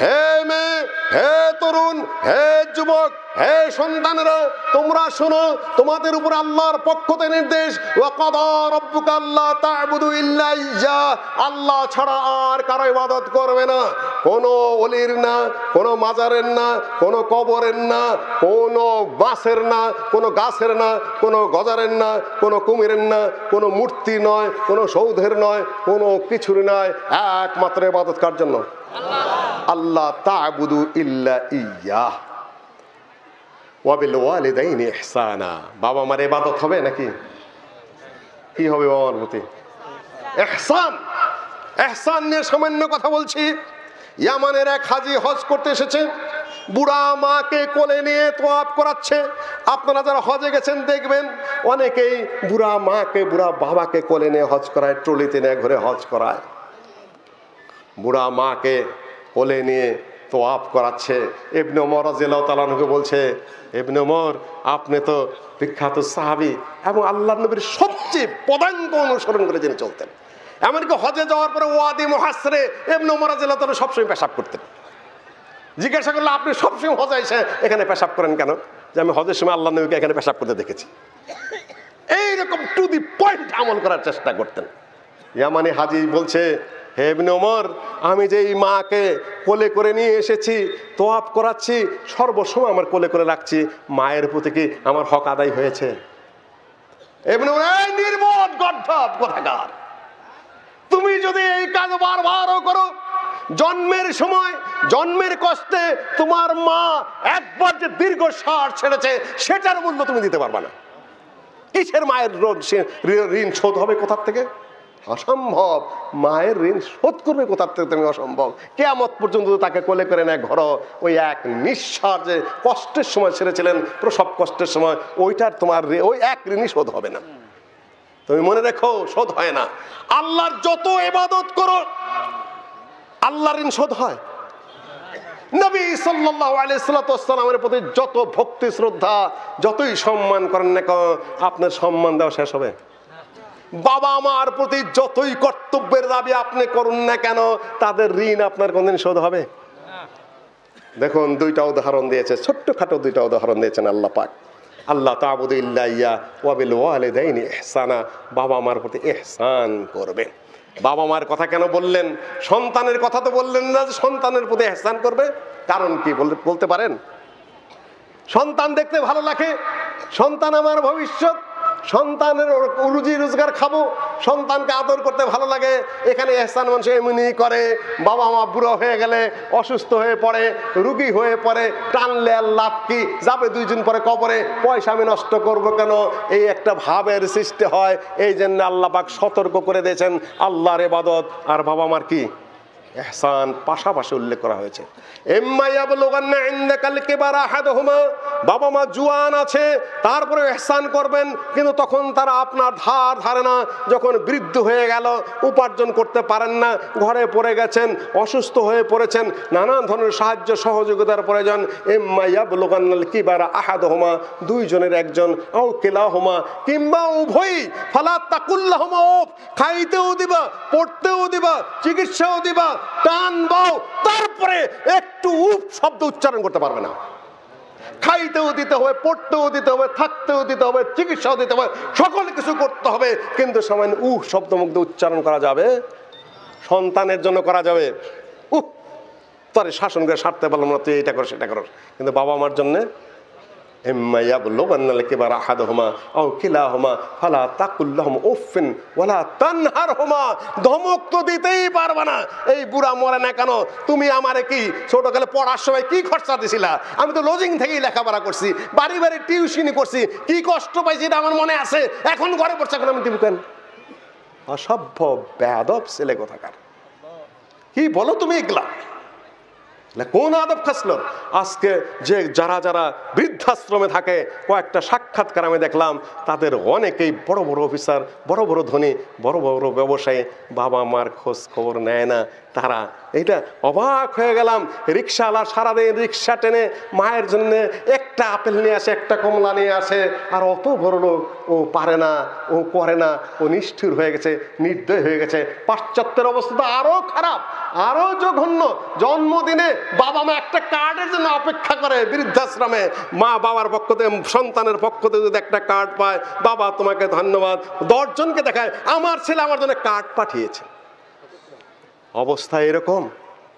হে মেয়ে, হে তরুণ, হে যুবক, হে সন্তানেরা, তোমরা শোনো, তোমাদের উপর আল্লাহর পক্ষ থেকে নির্দেশ। ওয়াকাদা রাব্বুকা আল্লা তা'বুদু ইল্লা ইয়্যাহ, আল্লাহ ছাড়া আর কারো ইবাদত করবে না। কোনো ওলির না, কোনো মাজারের না, কোনো কবরের না, কোনো বাঁশের না, কোনো গাছের না, কোনো গজারের না, কোনো কুমিরের না, কোনো মূর্তি নয়, কোনো সৌধের নয়, কোনো কিছুর নয়, একমাত্র ইবাদত কার জন্য? আল্লাহ তা'বুদু ইল্লা ইয়্যাহ ওয়া বিল ওয়ালিদাইনি ইহসানা। বাবা মার ইবাদত হবে নাকি? কি হবে বাবার প্রতি? ইহসান। ইহসান নিয়ে সামান্য কথা বলছি। ইয়ামানের এক হাজী হজ করতে এসেছে, বুড়া মাকে কোলে নিয়ে তোয়াফ করাচ্ছে। আপনারা যারা হজে গেছেন দেখবেন, অনেকেই বুড়া মাকে, বুড়া বাবাকে কোলে নিয়ে হজ করায়, ট্রলিতে নিয়ে ঘুরে হজ করায়। বুড়া মাকে কোলে নিয়ে তোয়াফ করাচ্ছে। ইবনে ওমর রাদিয়াল্লাহু তাআলা আনহু বলছে, ইবনে ওমর, আপনি তো বিখ্যাত সাহাবী এবং আল্লাহর নবীর সবচেয়ে পদাঙ্ক অনুসরণ করে যিনি চলতেন। এমনকি হজে যাওয়ার পরে ওয়াদি মুহাসসিরে ইবনে ওমর রাদিয়াল্লাহু তাআলা সবসময় পেশাব করতেন। জিজ্ঞাসা করলে, আপনি সবসময় হজে এসে এখানে পেশাব করেন কেন? যে আমি হজের সময় আল্লাহর নবীকে এখানে পেশাব করতে দেখেছি। এইরকম টু দি পয়েন্ট আমল করার চেষ্টা করতেন। ইয়ামানি হাজী বলছে, হে ইবনে ওমর, আমি যে এই মাকে কোলে করে নিয়ে এসেছি, তোয়াফ করাচ্ছি, সর্বসময় আমার কোলে করে রাখছি, মায়ের প্রতি কি আমার হক আদায় হয়েছে? ইবনে ওমর, এই নির্বোধ গর্ধব কোথাকার, তুমি যদি এই কাজ বারবারও করো, জন্মের সময়, জন্মের কষ্টে তোমার মা একবার যে দীর্ঘ শ্বাস ছেড়েছে, সেটার মূল্য তুমি দিতে পারবে না। কিসের মায়ের ঋণ শোধ হবে কোথার থেকে? অসম্ভব। মায়ের ঋণ শোধ করবে কোথার থেকে তুমি? অসম্ভব। কিয়ামত পর্যন্ত তাকে কোলে করে নেয় ঘর, ওই এক নিঃশ্বাস যে কষ্টের সময় ছেড়েছিলেন, প্রসব কষ্টের সময়, ওইটার তোমার ওই এক ঋণই শোধ হবে না। তুমি মনে রেখো, শোধ হয় না। আল্লাহর যত ইবাদত করো, আল্লাহর ঋণ শোধ হয়? নবী সাল্লাল্লাহু আলাইহি সাল্লামের প্রতি যত ভক্তি শ্রদ্ধা, যতই সম্মান করেন না কেন, আপনার সম্মান দেওয়া শেষ হবে? বাবা মার প্রতি যতই কর্তব্যের দাবি আপনি করুন না কেন, তাদের ঋণ আপনার কোনদিন শোধ হবে? দেখুন, দুইটা উদাহরণ দিয়েছে, ছোট্টখাটো দুইটা উদাহরণ দিয়েছেন আল্লাহ পাক। আল্লাহ তা'বুদু ইল্লা ইয়্যাহু ওয়া বিল ওয়ালিদাইনি ইহসানা, বাবা মার প্রতি ইহসান করবে। বাবা মার কথা কেন বললেন? সন্তানের কথা তো বললেন না যে সন্তানের প্রতি ইহসান করবে। কারণ কি বলতে পারেন? সন্তান দেখতে ভালো লাগে, সন্তান আমার ভবিষ্যৎ, সন্তানের রুজি রোজগার খাবো, সন্তানকে আদর করতে ভালো লাগে। এখানে ইহসান মানুষ এমনি করে, বাবা মা বুড়ো হয়ে গেলে, অসুস্থ হয়ে পড়ে, রুগী হয়ে পড়ে, টানলে আর লাভ কি, যাবে 2 দিন পরে কবরে, পয়সা আমি নষ্ট করবো কেন, এই একটা ভাবের সৃষ্টি হয়। এই জন্য আল্লাহ পাক সতর্ক করে দিয়েছেন, আল্লাহর ইবাদত আর বাবা মার কি ইহসান পাশাপাশি উল্লেখ করা হয়েছে। ইম্মা ইয়াবলুগান্না ইনদাকাল কিবারা আহাদুহুমা, বাবা মা জুয়ান আছে, তারপরে ইহসান করবেন, কিন্তু তখন তারা আপনার ধার ধারে না। যখন বৃদ্ধ হয়ে গেল, উপার্জন করতে পারেন না, ঘরে পড়ে গেছেন, অসুস্থ হয়ে পড়েছেন, নানান ধরনের সাহায্য সহযোগিতার প্রয়োজন। ইম্মা ইয়াবলুগান্নাল কিবারা আহাদুহুমা, 2 জনের একজন, আও কিলাহুমা, কিংবা উভয়ই, ফালা তাকুল্লাহুমা উফ, খাইতেও দিবা, পড়তেও দিবা, চিকিৎসাও দিবা, টানবাও, তারপরে একটু উফ শব্দ উচ্চারণ করতে পারবে না। খাইতেও দিতে হবে, পড়তেও দিতে হবে, থাকতেও দিতে হবে, চিকিৎসাও দিতে হবে, সকল কিছু করতে হবে, কিন্তু সামান্য উফ শব্দ মুগ্ধ উচ্চারণ করা যাবে? সন্তানের জন্য করা যাবে। উফ, তারে শাসন করে সারতে পারলাম না, তুই এটা কর সেটা কর। কিন্তু বাবা মার জন্য ইম্মা ইয়াবলুগান্নাল কিবারা আহাদুহুমা আও কিলাহুমা ফালা তাকুল্লাহুমা উফিন ওয়ালা তানহারহুমা, ধমক তো দিতেই পারবে না। এই বুড়া মরে না কেন, তুমি আমারে কি ছোটকালে পড়ার সময় কি খরচা দিছিলা? আমি তো লজিং থেকেই লেখাপড়া করছি, বাড়ি বাড়ি টিউশনি করছি, কি কষ্ট পাইছি এটা আমার মনে আছে। এখন ঘরে পড়ছে, এখন আমি দিব কেন? অসভ্য বেয়াদব ছেলে কোথাকার, কি বলো তুমি এগুলা? কোন আদব খাসলো? আজকে যে যারা যারা বৃদ্ধাশ্রমে থাকে, কয়েকটা সাক্ষাৎকার আমি দেখলাম, তাদের অনেকেই বড় বড় অফিসার, বড় বড় ধনী, বড় বড় ব্যবসায়ী, বাবা মার খোঁজ খবর নেয় না। তারা এইটা অবাক হয়ে গেলাম, রিক্সাওয়ালা সারাদিন রিক্সা টেনে মায়ের জন্য একটা আপেল নিয়ে আসে, একটা কমলা নিয়ে আসে, আর অত বড় লোক ও পারে না, ও করে না, ও নিষ্ঠুর হয়ে গেছে, নির্দয় হয়ে গেছে। পাশ্চাত্যের অবস্থা তো আরো খারাপ, আরো জঘন্য। জন্মদিনে বাবা মা একটা কার্ডের জন্য অপেক্ষা করে বৃদ্ধাশ্রমে, মা বাবার পক্ষ থেকে, সন্তানের পক্ষ থেকে যদি একটা কার্ড পায়, বাবা তোমাকে ধন্যবাদ, 10 জনকে দেখায় আমার ছেলে আমার জন্য কার্ড পাঠিয়েছে। অবস্থা এরকম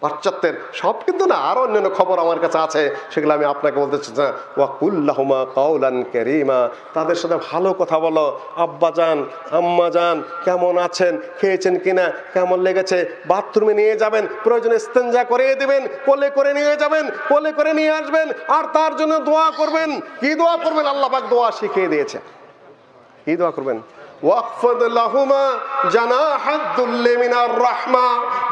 পাশ্চাত্যের। সব কিন্তু না, আরো অন্যান্য খবর আমার কাছে আছে, সেগুলো আমি আপনাকে বলতে চাই না। ওয়াকুল্লাহুমা কাওলান কারীমা, তাদের সাথে ভালো কথা বলো। আব্বা যান, আম্মা যান, কেমন আছেন, খেয়েছেন কিনা, কেমন লেগেছে, বাথরুমে নিয়ে যাবেন, প্রয়োজনে ইস্তেঞ্জা করিয়ে দিবেন, কোলে করে নিয়ে যাবেন, কোলে করে নিয়ে আসবেন, আর তার জন্য দোয়া করবেন। কি দোয়া করবেন? আল্লাহ পাক দোয়া শিখিয়ে দিয়েছে। কি দোয়া করবেন? ওয়াকফিদ লাহুমা জানাহাদ দুল্লি মিনার রাহমা,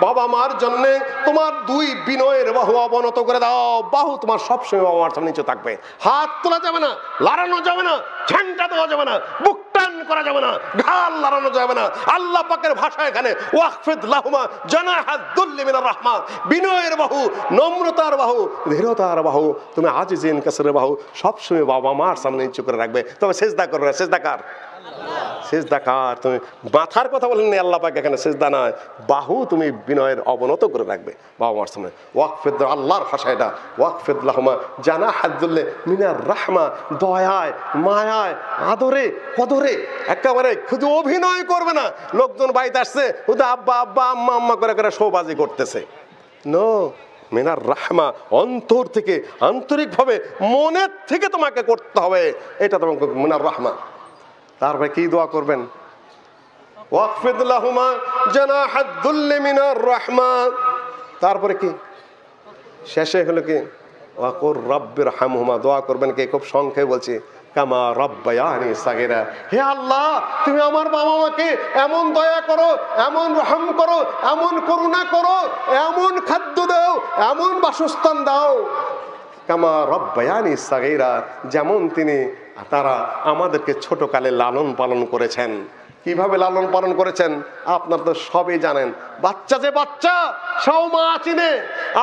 বাবা মার জন্য তোমার 2 বিনয়ের বাহু অবনত করে দাও। বাহু তোমার সবসময় বাবা মার সামনে নিচে থাকবে, হাত তোলা যাবে না, লড়ানো যাবে না, ঝান্ডা দেওয়া যাবে না, বুক টান করা যাবে না, ঘাড় লড়ানো যাবে না। আল্লাহ পাকের ভাষা এখানে ওয়াকফিদ লাহুমা জানাহাদ দুল্লি মিনার রাহমা, বিনয়ের বাহু, নম্রতার বাহু, ধীরতার বাহু, তুমি আজিজিন কাসরের বাহু সবসময় বাবা মার সামনে নিচু করে রাখবে। তবে সেজদা করবে না। সেজদা কার? সেজদা কার? তুমি মাথার কথা বলেন না, আল্লাহ পাক এখানে সেজদা নয়, বাহু তুমি বিনয়ের অবনত করে রাখবে বাবা মার সামনে। ওয়াকফিদ, আল্লাহর ভাষা এটা, ওয়াকফিদ লাহুমা জানাহাদ দুল্লি মিনার রাহমা, দয়ায়, মায়ায়, আদরে, কদরে, একেবারে শুধু অভিনয় করবে না। লোকজন বাড়িতে আসছে, শুধু আব্বা আব্বা, আম্মা আম্মা করে করে শোবাজি করতেছে। নো, মিনার রাহমা, অন্তর থেকে, আন্তরিকভাবে, মনের থেকে তোমাকে করতে হবে। এটা তোমাকে মিনার রাহমা। তারপরে কি দোয়া করবেন? ওয়াকফিদ লাহুমা জানাহাদ দুল্লি মিনার রাহমা। তারপরে কি? শেষে হলো কি? ওয়াকুর রাব্বির হামহুমা। দোয়া করবেন কি? খুব সংক্ষেপে বলছি, কামা রাব্বায়ানি সাগীরা। হে আল্লাহ, তুমি আমার বাবা মাকে এমন দয়া করো, এমন রহম করো, এমন করুণা করো, এমন খাদ্য দাও, এমন বাসস্থান দাও, কামা রাব্বায়ানি সাগীরা, যেমন তারা আমাদেরকে ছোটকালে লালন পালন করেছেন। কিভাবে লালন পালন করেছেন আপনার তো সবই জানেন। বাচ্চা যে বাচ্চা সব মা চিনে,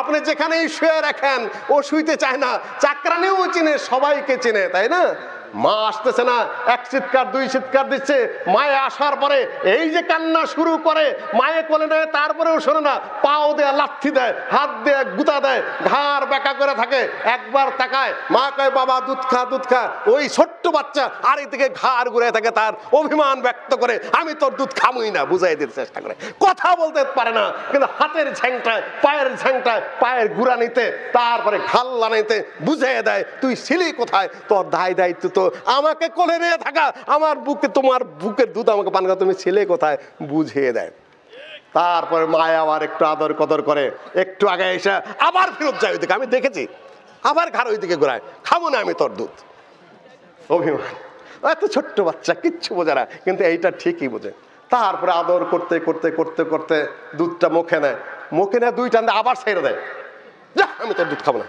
আপনি যেখানেই শুয়ে রাখেন ও শুইতে চায় না, চাকরানিও চিনে, সবাইকে চিনে, তাই না? মা আসতেছে না, এক চিৎকার দুই চিৎকার দিচ্ছে, মায়ে আসার পরে এই যে কান্না শুরু করে, মায়ে কোলে নেয়, তারপরেও শোনে না, পাও দেয়, লাথি দেয়, হাত দেয়, গুতা দেয়, ঘাড় বেঁকা করে থাকে, একবার তাকায়, মা কয় বাবা দুধ খা দুধ খা, ওই ছোট্ট বাচ্চা আর এদিকে ঘাড় ঘুরে থাকে, তার অভিমান ব্যক্ত করে আমি তোর দুধ খামুই না, বুঝাই দিতে চেষ্টা করে, কথা বলতে পারে না, কিন্তু হাতের ঝ্যাংটায়, পায়ের ঝ্যাংটায়, পায়ের গুড়া নিতে, তারপরে ঘাল্লা নিতে বুঝিয়ে দেয় তুই ছিলি কোথায়, তোর দায়িত্ব তো আমাকে কোলে নিয়ে থাকা, আমার বুকে, তোমার বুকের দুধ আমাকে পান করা, তুমি ছেলে কোথায়, বুঝিয়ে দেয়। তারপরে মায় আবার একটু আদর কদর করে, একটু আগে এসে আবার ফেরত যায় ওইদিকে, আমি দেখেছি, আবার ঘাড় ওইদিকে ঘোরায়, খাবো না আমি তোর দুধ। অভিমান, এত ছোট্ট বাচ্চা কিচ্ছু বোঝে না, কিন্তু এইটা ঠিকই বোঝে। তারপরে আদর করতে করতে করতে করতে দুধটা মুখে নেয়, মুখে নেয়, দুই টান আবার ছেড়ে দেয়, যা আমি তোর দুধ খাবো না।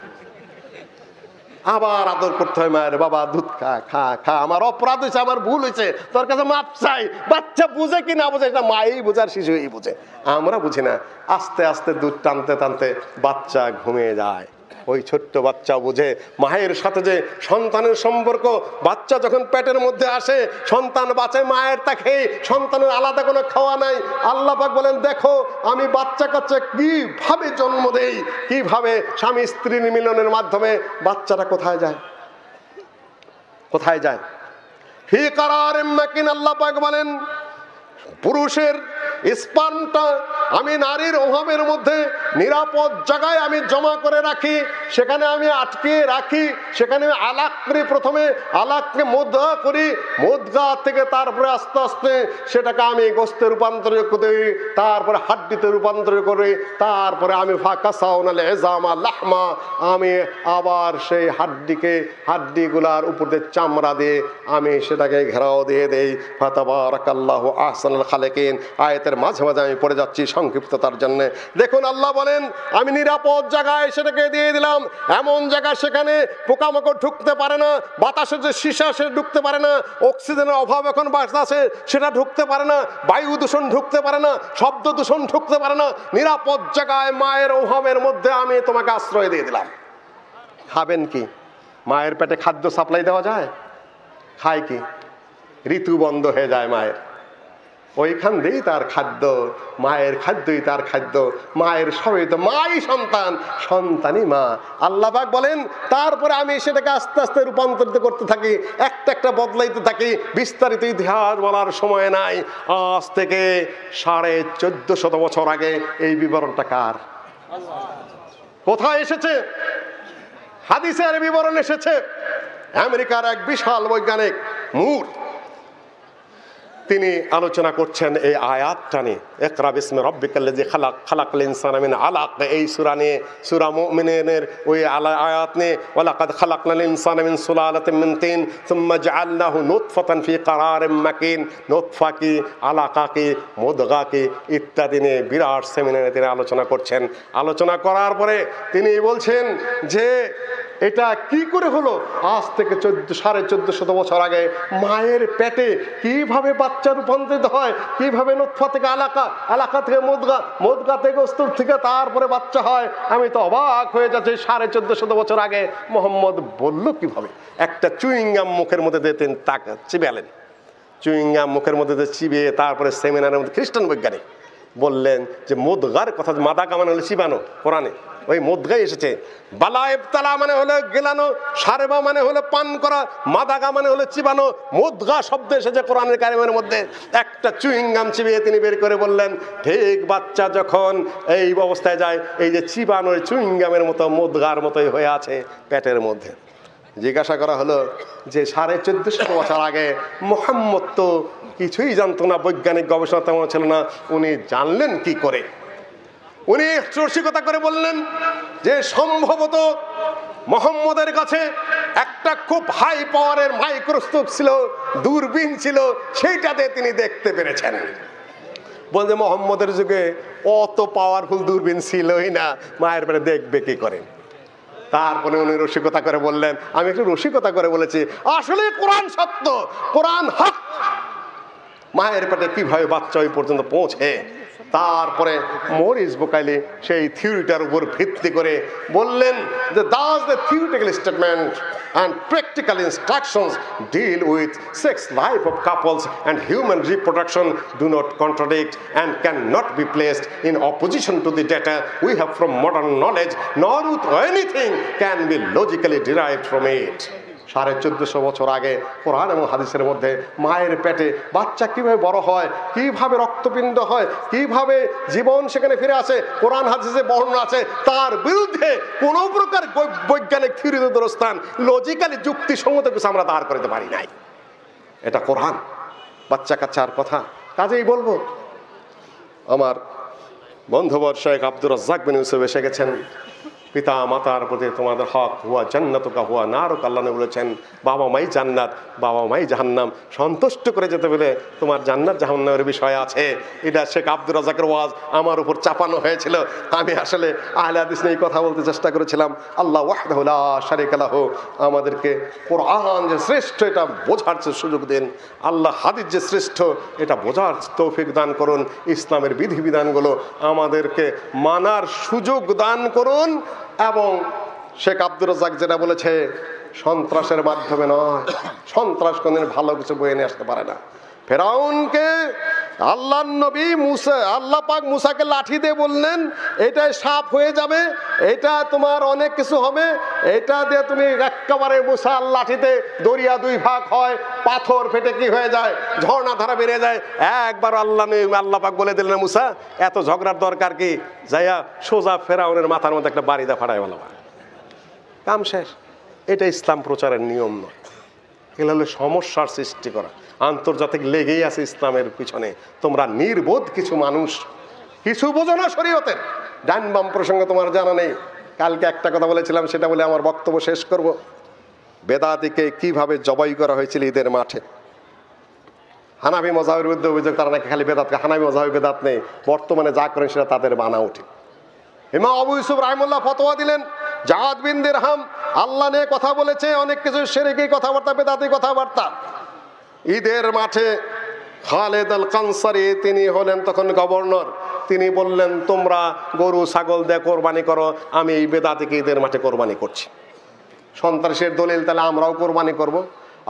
আবার আদর করতে হয় মায়ের, বাবা দুধ খা খা খা, আমার অপরাধ হয়েছে, আমার ভুল হয়েছে, তোর কাছে মাপ চাই। বাচ্চা বুঝে কি না বুঝে, এটা মাই বোঝার, শিশুই বুঝে, আমরা বুঝি না। আস্তে আস্তে দুধ টানতে টানতে বাচ্চা ঘুমিয়ে যায়। ওই ছোট্ট বাচ্চা বুঝে মায়ের সাথে যে সন্তানের সম্পর্ক, বাচ্চা যখন পেটের মধ্যে আসে, সন্তান বাঁচে মায়ের তা খেয়ে, সন্তানের আলাদা কোনো খাওয়া নাই। আল্লাহ পাক বলেন দেখো আমি বাচ্চা কাচ্চা কিভাবে জন্ম দেই, কিভাবে স্বামী স্ত্রী মিলনের মাধ্যমে বাচ্চাটা কোথায় যায়, কোথায় যায়, ফি কারারিম মাকিন। আল্লাহ পাক বলেন পুরুষের স্পার্মটা আমি নারীর ওভামের মধ্যে নিরাপদ জায়গায় আমি জমা করে রাখি, সেখানে আমি আটকে রাখি, সেখানে আমি আলাক করি, প্রথমে আলাককে মুদ্গা করি, মুদ্গা থেকে তারপরে আস্তে আস্তে সেটাকে আমি গোস্তে রূপান্তরিত করি, তারপরে হাড্ডিতে রূপান্তরিত করি, তারপরে আমি ফাকাসাউনাল ইজামা লাহমা, আমি আবার সেই হাড্ডিগুলার উপর দিয়ে চামড়া দিয়ে আমি সেটাকে ঘেরাও দিয়ে দেই। ফাতাবারাকাল্লাহু আহসানুল খালিকিন। আয়াতের মাঝে মাঝে আমি পড়ে যাচ্ছি সংক্ষিপ্ততার জন্য। দেখুন আল্লাহ বলেন আমি নিরাপদ জায়গায় সেটাকে দিয়ে দিলাম, এমন জায়গা সেখানে পোকামাকড় ঢুকতে পারে না, বাতাসের যে সীসা সে ঢুকতে পারে না, অক্সিজেনের অভাব এখন বাতাসে সেটা ঢুকতে পারে না, বায়ু দূষণ ঢুকতে পারে না, শব্দ দূষণ ঢুকতে পারে না, নিরাপদ জায়গায় মায়ের ওভামের মধ্যে আমি তোমাকে আশ্রয় দিয়ে দিলাম। খাবেন কি? মায়ের পেটে খাদ্য সাপ্লাই দেওয়া যায়? খায় কি? ঋতু বন্ধ হয়ে যায় মায়ের, ওইখান দিয়েই তার খাদ্য, মায়ের খাদ্যই তার খাদ্য, মায়ের সবই তো, মাই সন্তান, সন্তানই মা। আল্লাহ পাক বলেন তারপরে আমি সেটাকে আস্তে আস্তে রূপান্তরিত করতে থাকি, একটা একটা বদলাইতে থাকি। বিস্তারিত ইতিহাস বলার সময় নাই। আজ থেকে 1450 বছর আগে এই বিবরণটা কার, কোথায় এসেছে? হাদিসের বিবরণ এসেছে। আমেরিকার এক বিশাল বৈজ্ঞানিক মুর, তিনি আলোচনা করছেন এই আয়াতটা নিয়ে, ইকরা বিসমি রাব্বিকাল্লাযী খালাক, খালাকাল ইনসানা মিন আলাক। এই সূরা নিয়ে, সূরা মুমিনের ওই আয়াত নিয়ে, ওয়ালাকাদ খালাকনাল ইনসানা মিন সুলালাতিন মিন তিন সুম্মা জাআলনাহু নুতফাতান ফি কারারিম মাকিন। নুতফা কি, আলাকা কি, মুদগা কি ইত্যাদি নিয়ে বিরাট সেমিনারে তিনি আলোচনা করছেন। আলোচনা করার পরে তিনি বলছেন যে এটা কি করে হলো? আজ থেকে 1450 বছর আগে মায়ের পেটে কিভাবে বাচ্চা রূপান্তরিত হয়, কিভাবে নুতফা থেকে আলাকা, আলাকা থেকে মুদগা, মুদগা থেকে স্তূপ থেকে তারপরে বাচ্চা হয়। আমি তো অবাক হয়ে যাচ্ছি, 1450 বছর আগে মোহাম্মদ বলল কিভাবে? একটা চুইংগাম মুখের মধ্যে দিয়ে তিনি তাকে চিবালেন, চুইংগাম মুখের মধ্যে দিয়ে চিবিয়ে তারপরে সেমিনারের মধ্যে খ্রিস্টান বৈজ্ঞানিক বললেন যে মুদগার কথা, মাদাকা মানে হলো চিবানো, কোরআনে ওই মুদগাই এসেছে। বালা ইবতালা মানে হলো গেলানো, সারেবা মানে হলো পান করা, মাদাগা মানে হলো চিবানো, মুদগা শব্দ এসেছে কোরআনের কারিমের মধ্যে। একটা চুইংগাম চিবিয়ে তিনি বের করে বললেন ঠিক বাচ্চা যখন এই অবস্থায় যায়, এই যে চিবানোর চুইংগামের মতো মুদগার মতোই হয়ে আছে পেটের মধ্যে। জিজ্ঞাসা করা হলো যে 1450 বছর আগে মুহাম্মদ তো কিছুই জানতো না, বৈজ্ঞানিক গবেষণা তেমন ছিল না, উনি জানলেন কি করে? উনি রসিকতা করে বললেন যে সম্ভবত মুহাম্মদের কাছে একটা খুব হাই পাওয়ারের মাইক্রোস্কোপ ছিল, দূরবীন ছিল, সেইটাতে তিনি দেখতে পেরেছেন। বলছে মুহাম্মদের যুগে অত পাওয়ারফুল দূরবীন ছিলই না, মায়ের পেটে দেখবে কি করে? তারপরে উনি রসিকতা করে বললেন, আমি একটু রসিকতা করে বলেছি, আসলে কোরআন সত্য, কোরআন হক। মায়ের পেটে কিভাবে বাচ্চা ওই পর্যন্ত পৌঁছে। তারপরে মরিস বুকাইলি সেই থিওরিটার উপর ভিত্তি করে বললেন যে Das the theoretical statement and practical instructions deal with sex life of couples and human reproduction do not contradict and cannot be placed in opposition to the data we have from modern knowledge, nor with anything can be logically derived from it. 1450 বছর আগে কোরআন এবং হাদিসের মধ্যে মায়ের পেটে বাচ্চা কিভাবে বড় হয়, কিভাবে রক্তপিণ্ড হয়, কিভাবে জীবন সেখানে ফিরে আসে, কোরআন হাদিসে বর্ণনা আছে। তার বিরুদ্ধে কোন প্রকার বৈজ্ঞানিক থিওরিতে দরস্থান লজিক্যালি যুক্তিসঙ্গত কিছু আমরা দাঁড় করতে পারি নাই। এটা কোরআন, বাচ্চা কাচ্চার কথা। কাজেই বলবো, আমার বন্ধুবর শেখ আব্দুর রাজ্জাক বিন ইউসুফ এসে গেছেন। পিতা মাতার প্রতি তোমাদের হক, হুয়া জান্নাতুকা হুয়া নারুকা, আল্লাহ নবী বলেছেন বাবা মাই জান্নাত, বাবা মাই জাহান্নাম। সন্তুষ্ট করে যেতে বলে তোমার জান্নাত জাহান্নামের বিষয় আছে। এটা শেখ আব্দুর রাজ্জাকের ওয়াজ আমার উপর চাপানো হয়েছিল। আমি আসলে আহলে হাদিস নিয়ে কথা বলতে চেষ্টা করেছিলাম। আল্লাহ ওয়াহদাহু লা শারীকা লাহু আমাদেরকে কোরআন যে শ্রেষ্ঠ এটা বোঝার সুযোগ দিন। আল্লাহ হাদিস যে শ্রেষ্ঠ এটা বোঝার তৌফিক দান করুন। ইসলামের বিধিবিধানগুলো আমাদেরকে মানার সুযোগ দান করুন। এবং শেখ আব্দুর রাজ্জাক যেটা বলেছে, সন্ত্রাসের মাধ্যমে নয়, সন্ত্রাস কোনদিন ভালো কিছু বয়ে নিয়ে আসতে পারে না। ফেরাউনকে আল্লাহর নবী মুসা, আল্লাহ পাক মুসাকে লাঠি দিয়ে বললেন এটাই সাপ হয়ে যাবে, এটা তোমার অনেক কিছু হবে, এটা দিয়ে তুমি একেবারে মুসার লাঠিতে দরিয়া দুই ভাগ হয়, পাথর ফেটে কি হয়ে যায়, ঝর্ণা ধারা বেড়ে যায়। একবার আল্লাহ পাক বলে দিলেন মুসা এত ঝগড়ার দরকার কি, যাইয়া সোজা ফেরাউনের মাথার মধ্যে একটা বাড়ি দা ফাটায় ভালো, কাম শেষ। এটা ইসলাম প্রচারের নিয়ম নয়, এগুলো হলো সমস্যার সৃষ্টি করা। আন্তর্জাতিক লেগেই আছে ইসলামের পিছনে। তোমরা নির্বোধ কিছু মানুষ, কিছু বোঝো না শরীয়তের। ডান বাম প্রসঙ্গে তোমার জানা নেই। কালকে একটা কথা বলেছিলাম, সেটা বলে আমার বক্তব্য শেষ করব। বেদাতিকে কিভাবে জবাই করা হয়েছিল ঈদের মাঠে। হানাফি মজাহের বিরুদ্ধে অভিযোগ, তারা নাকি খালি বেদাতকে, হানাফি মজাহের বেদাত নেই, বর্তমানে যা করেন সেটা তাদের বানা উঠে। ইমাম আবু ইউসুফ রাহিমাহুল্লাহ ফতোয়া দিলেন জাদ বিন দিরহাম আল্লাহ নিয়ে কথা বলেছে, অনেক কিছু শিরকি কথাবার্তা, বেদাতি কথাবার্তা। ঈদের মাঠে খালেদ আল কানসারি তিনি হলেন তখন গভর্নর। তিনি বললেন তোমরা গরু ছাগল দিয়ে কোরবানি করো, আমি এই বেদাতিকে ঈদের মাঠে কোরবানি করছি। সন্ত্রাসের দলিল, তাহলে আমরাও কোরবানি করব।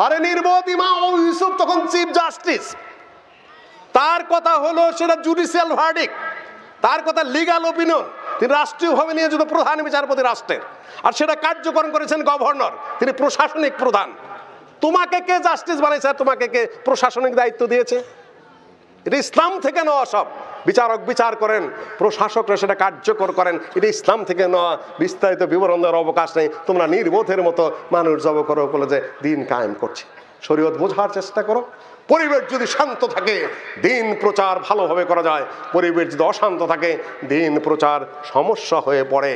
আরে নির্বোধ ইমাম আবু ইউসুফ তখন চিফ জাস্টিস, তার কথা হলো সেটা জুডিশিয়াল ভার্ডিক্ট, তার কথা লিগাল ওপিনিয়ন। তিনি রাষ্ট্রীয়ভাবে নিয়োজিত প্রধান বিচারপতি রাষ্ট্রের, আর সেটা কার্যকর করেছেন গভর্নর, তিনি প্রশাসনিক প্রধান। তোমাকে কে জাস্টিস বানাইছে, তোমাকে কে প্রশাসনিক দায়িত্ব দিয়েছে? এটা ইসলাম থেকে নেওয়া। সব বিচারক বিচার করেন, প্রশাসকরা সেটা কার্যকর করেন, এটা ইসলাম থেকে নেওয়া। বিস্তারিত বিবরণ দেওয়ার অবকাশ নেই। তোমরা নির্বোধের মতো মানুষ জব করো বলে যে দিন কায়েম করছে। শরীয়ত বোঝার চেষ্টা করো। পরিবেশ যদি শান্ত থাকে দিন প্রচার ভালোভাবে করা যায়, পরিবেশ যদি অশান্ত থাকে দিন প্রচার সমস্যা হয়ে পড়ে।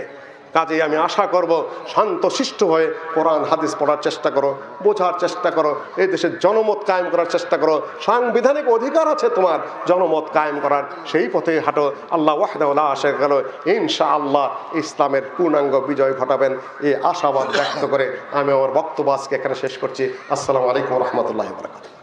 কাজেই আমি আশা করব শান্তশিষ্ট হয়ে কোরআন হাদিস পড়ার চেষ্টা করো, বোঝার চেষ্টা করো, এই দেশের জনমত কায়েম করার চেষ্টা করো। সাংবিধানিক অধিকার আছে তোমার জনমত কায়েম করার, সেই পথে হাঁটো। আল্লাহ ওয়াহদাহু লা শারীকা লাহু ইনশাআল্লাহ ইসলামের পূর্ণাঙ্গ বিজয় ঘটাবেন, এই আশাবাদ ব্যক্ত করে আমি আমার বক্তব্য আজকে এখানে শেষ করছি। আসসালামু আলাইকুম ওয়া রাহমাতুল্লাহি ওয়া বারাকাতুহু।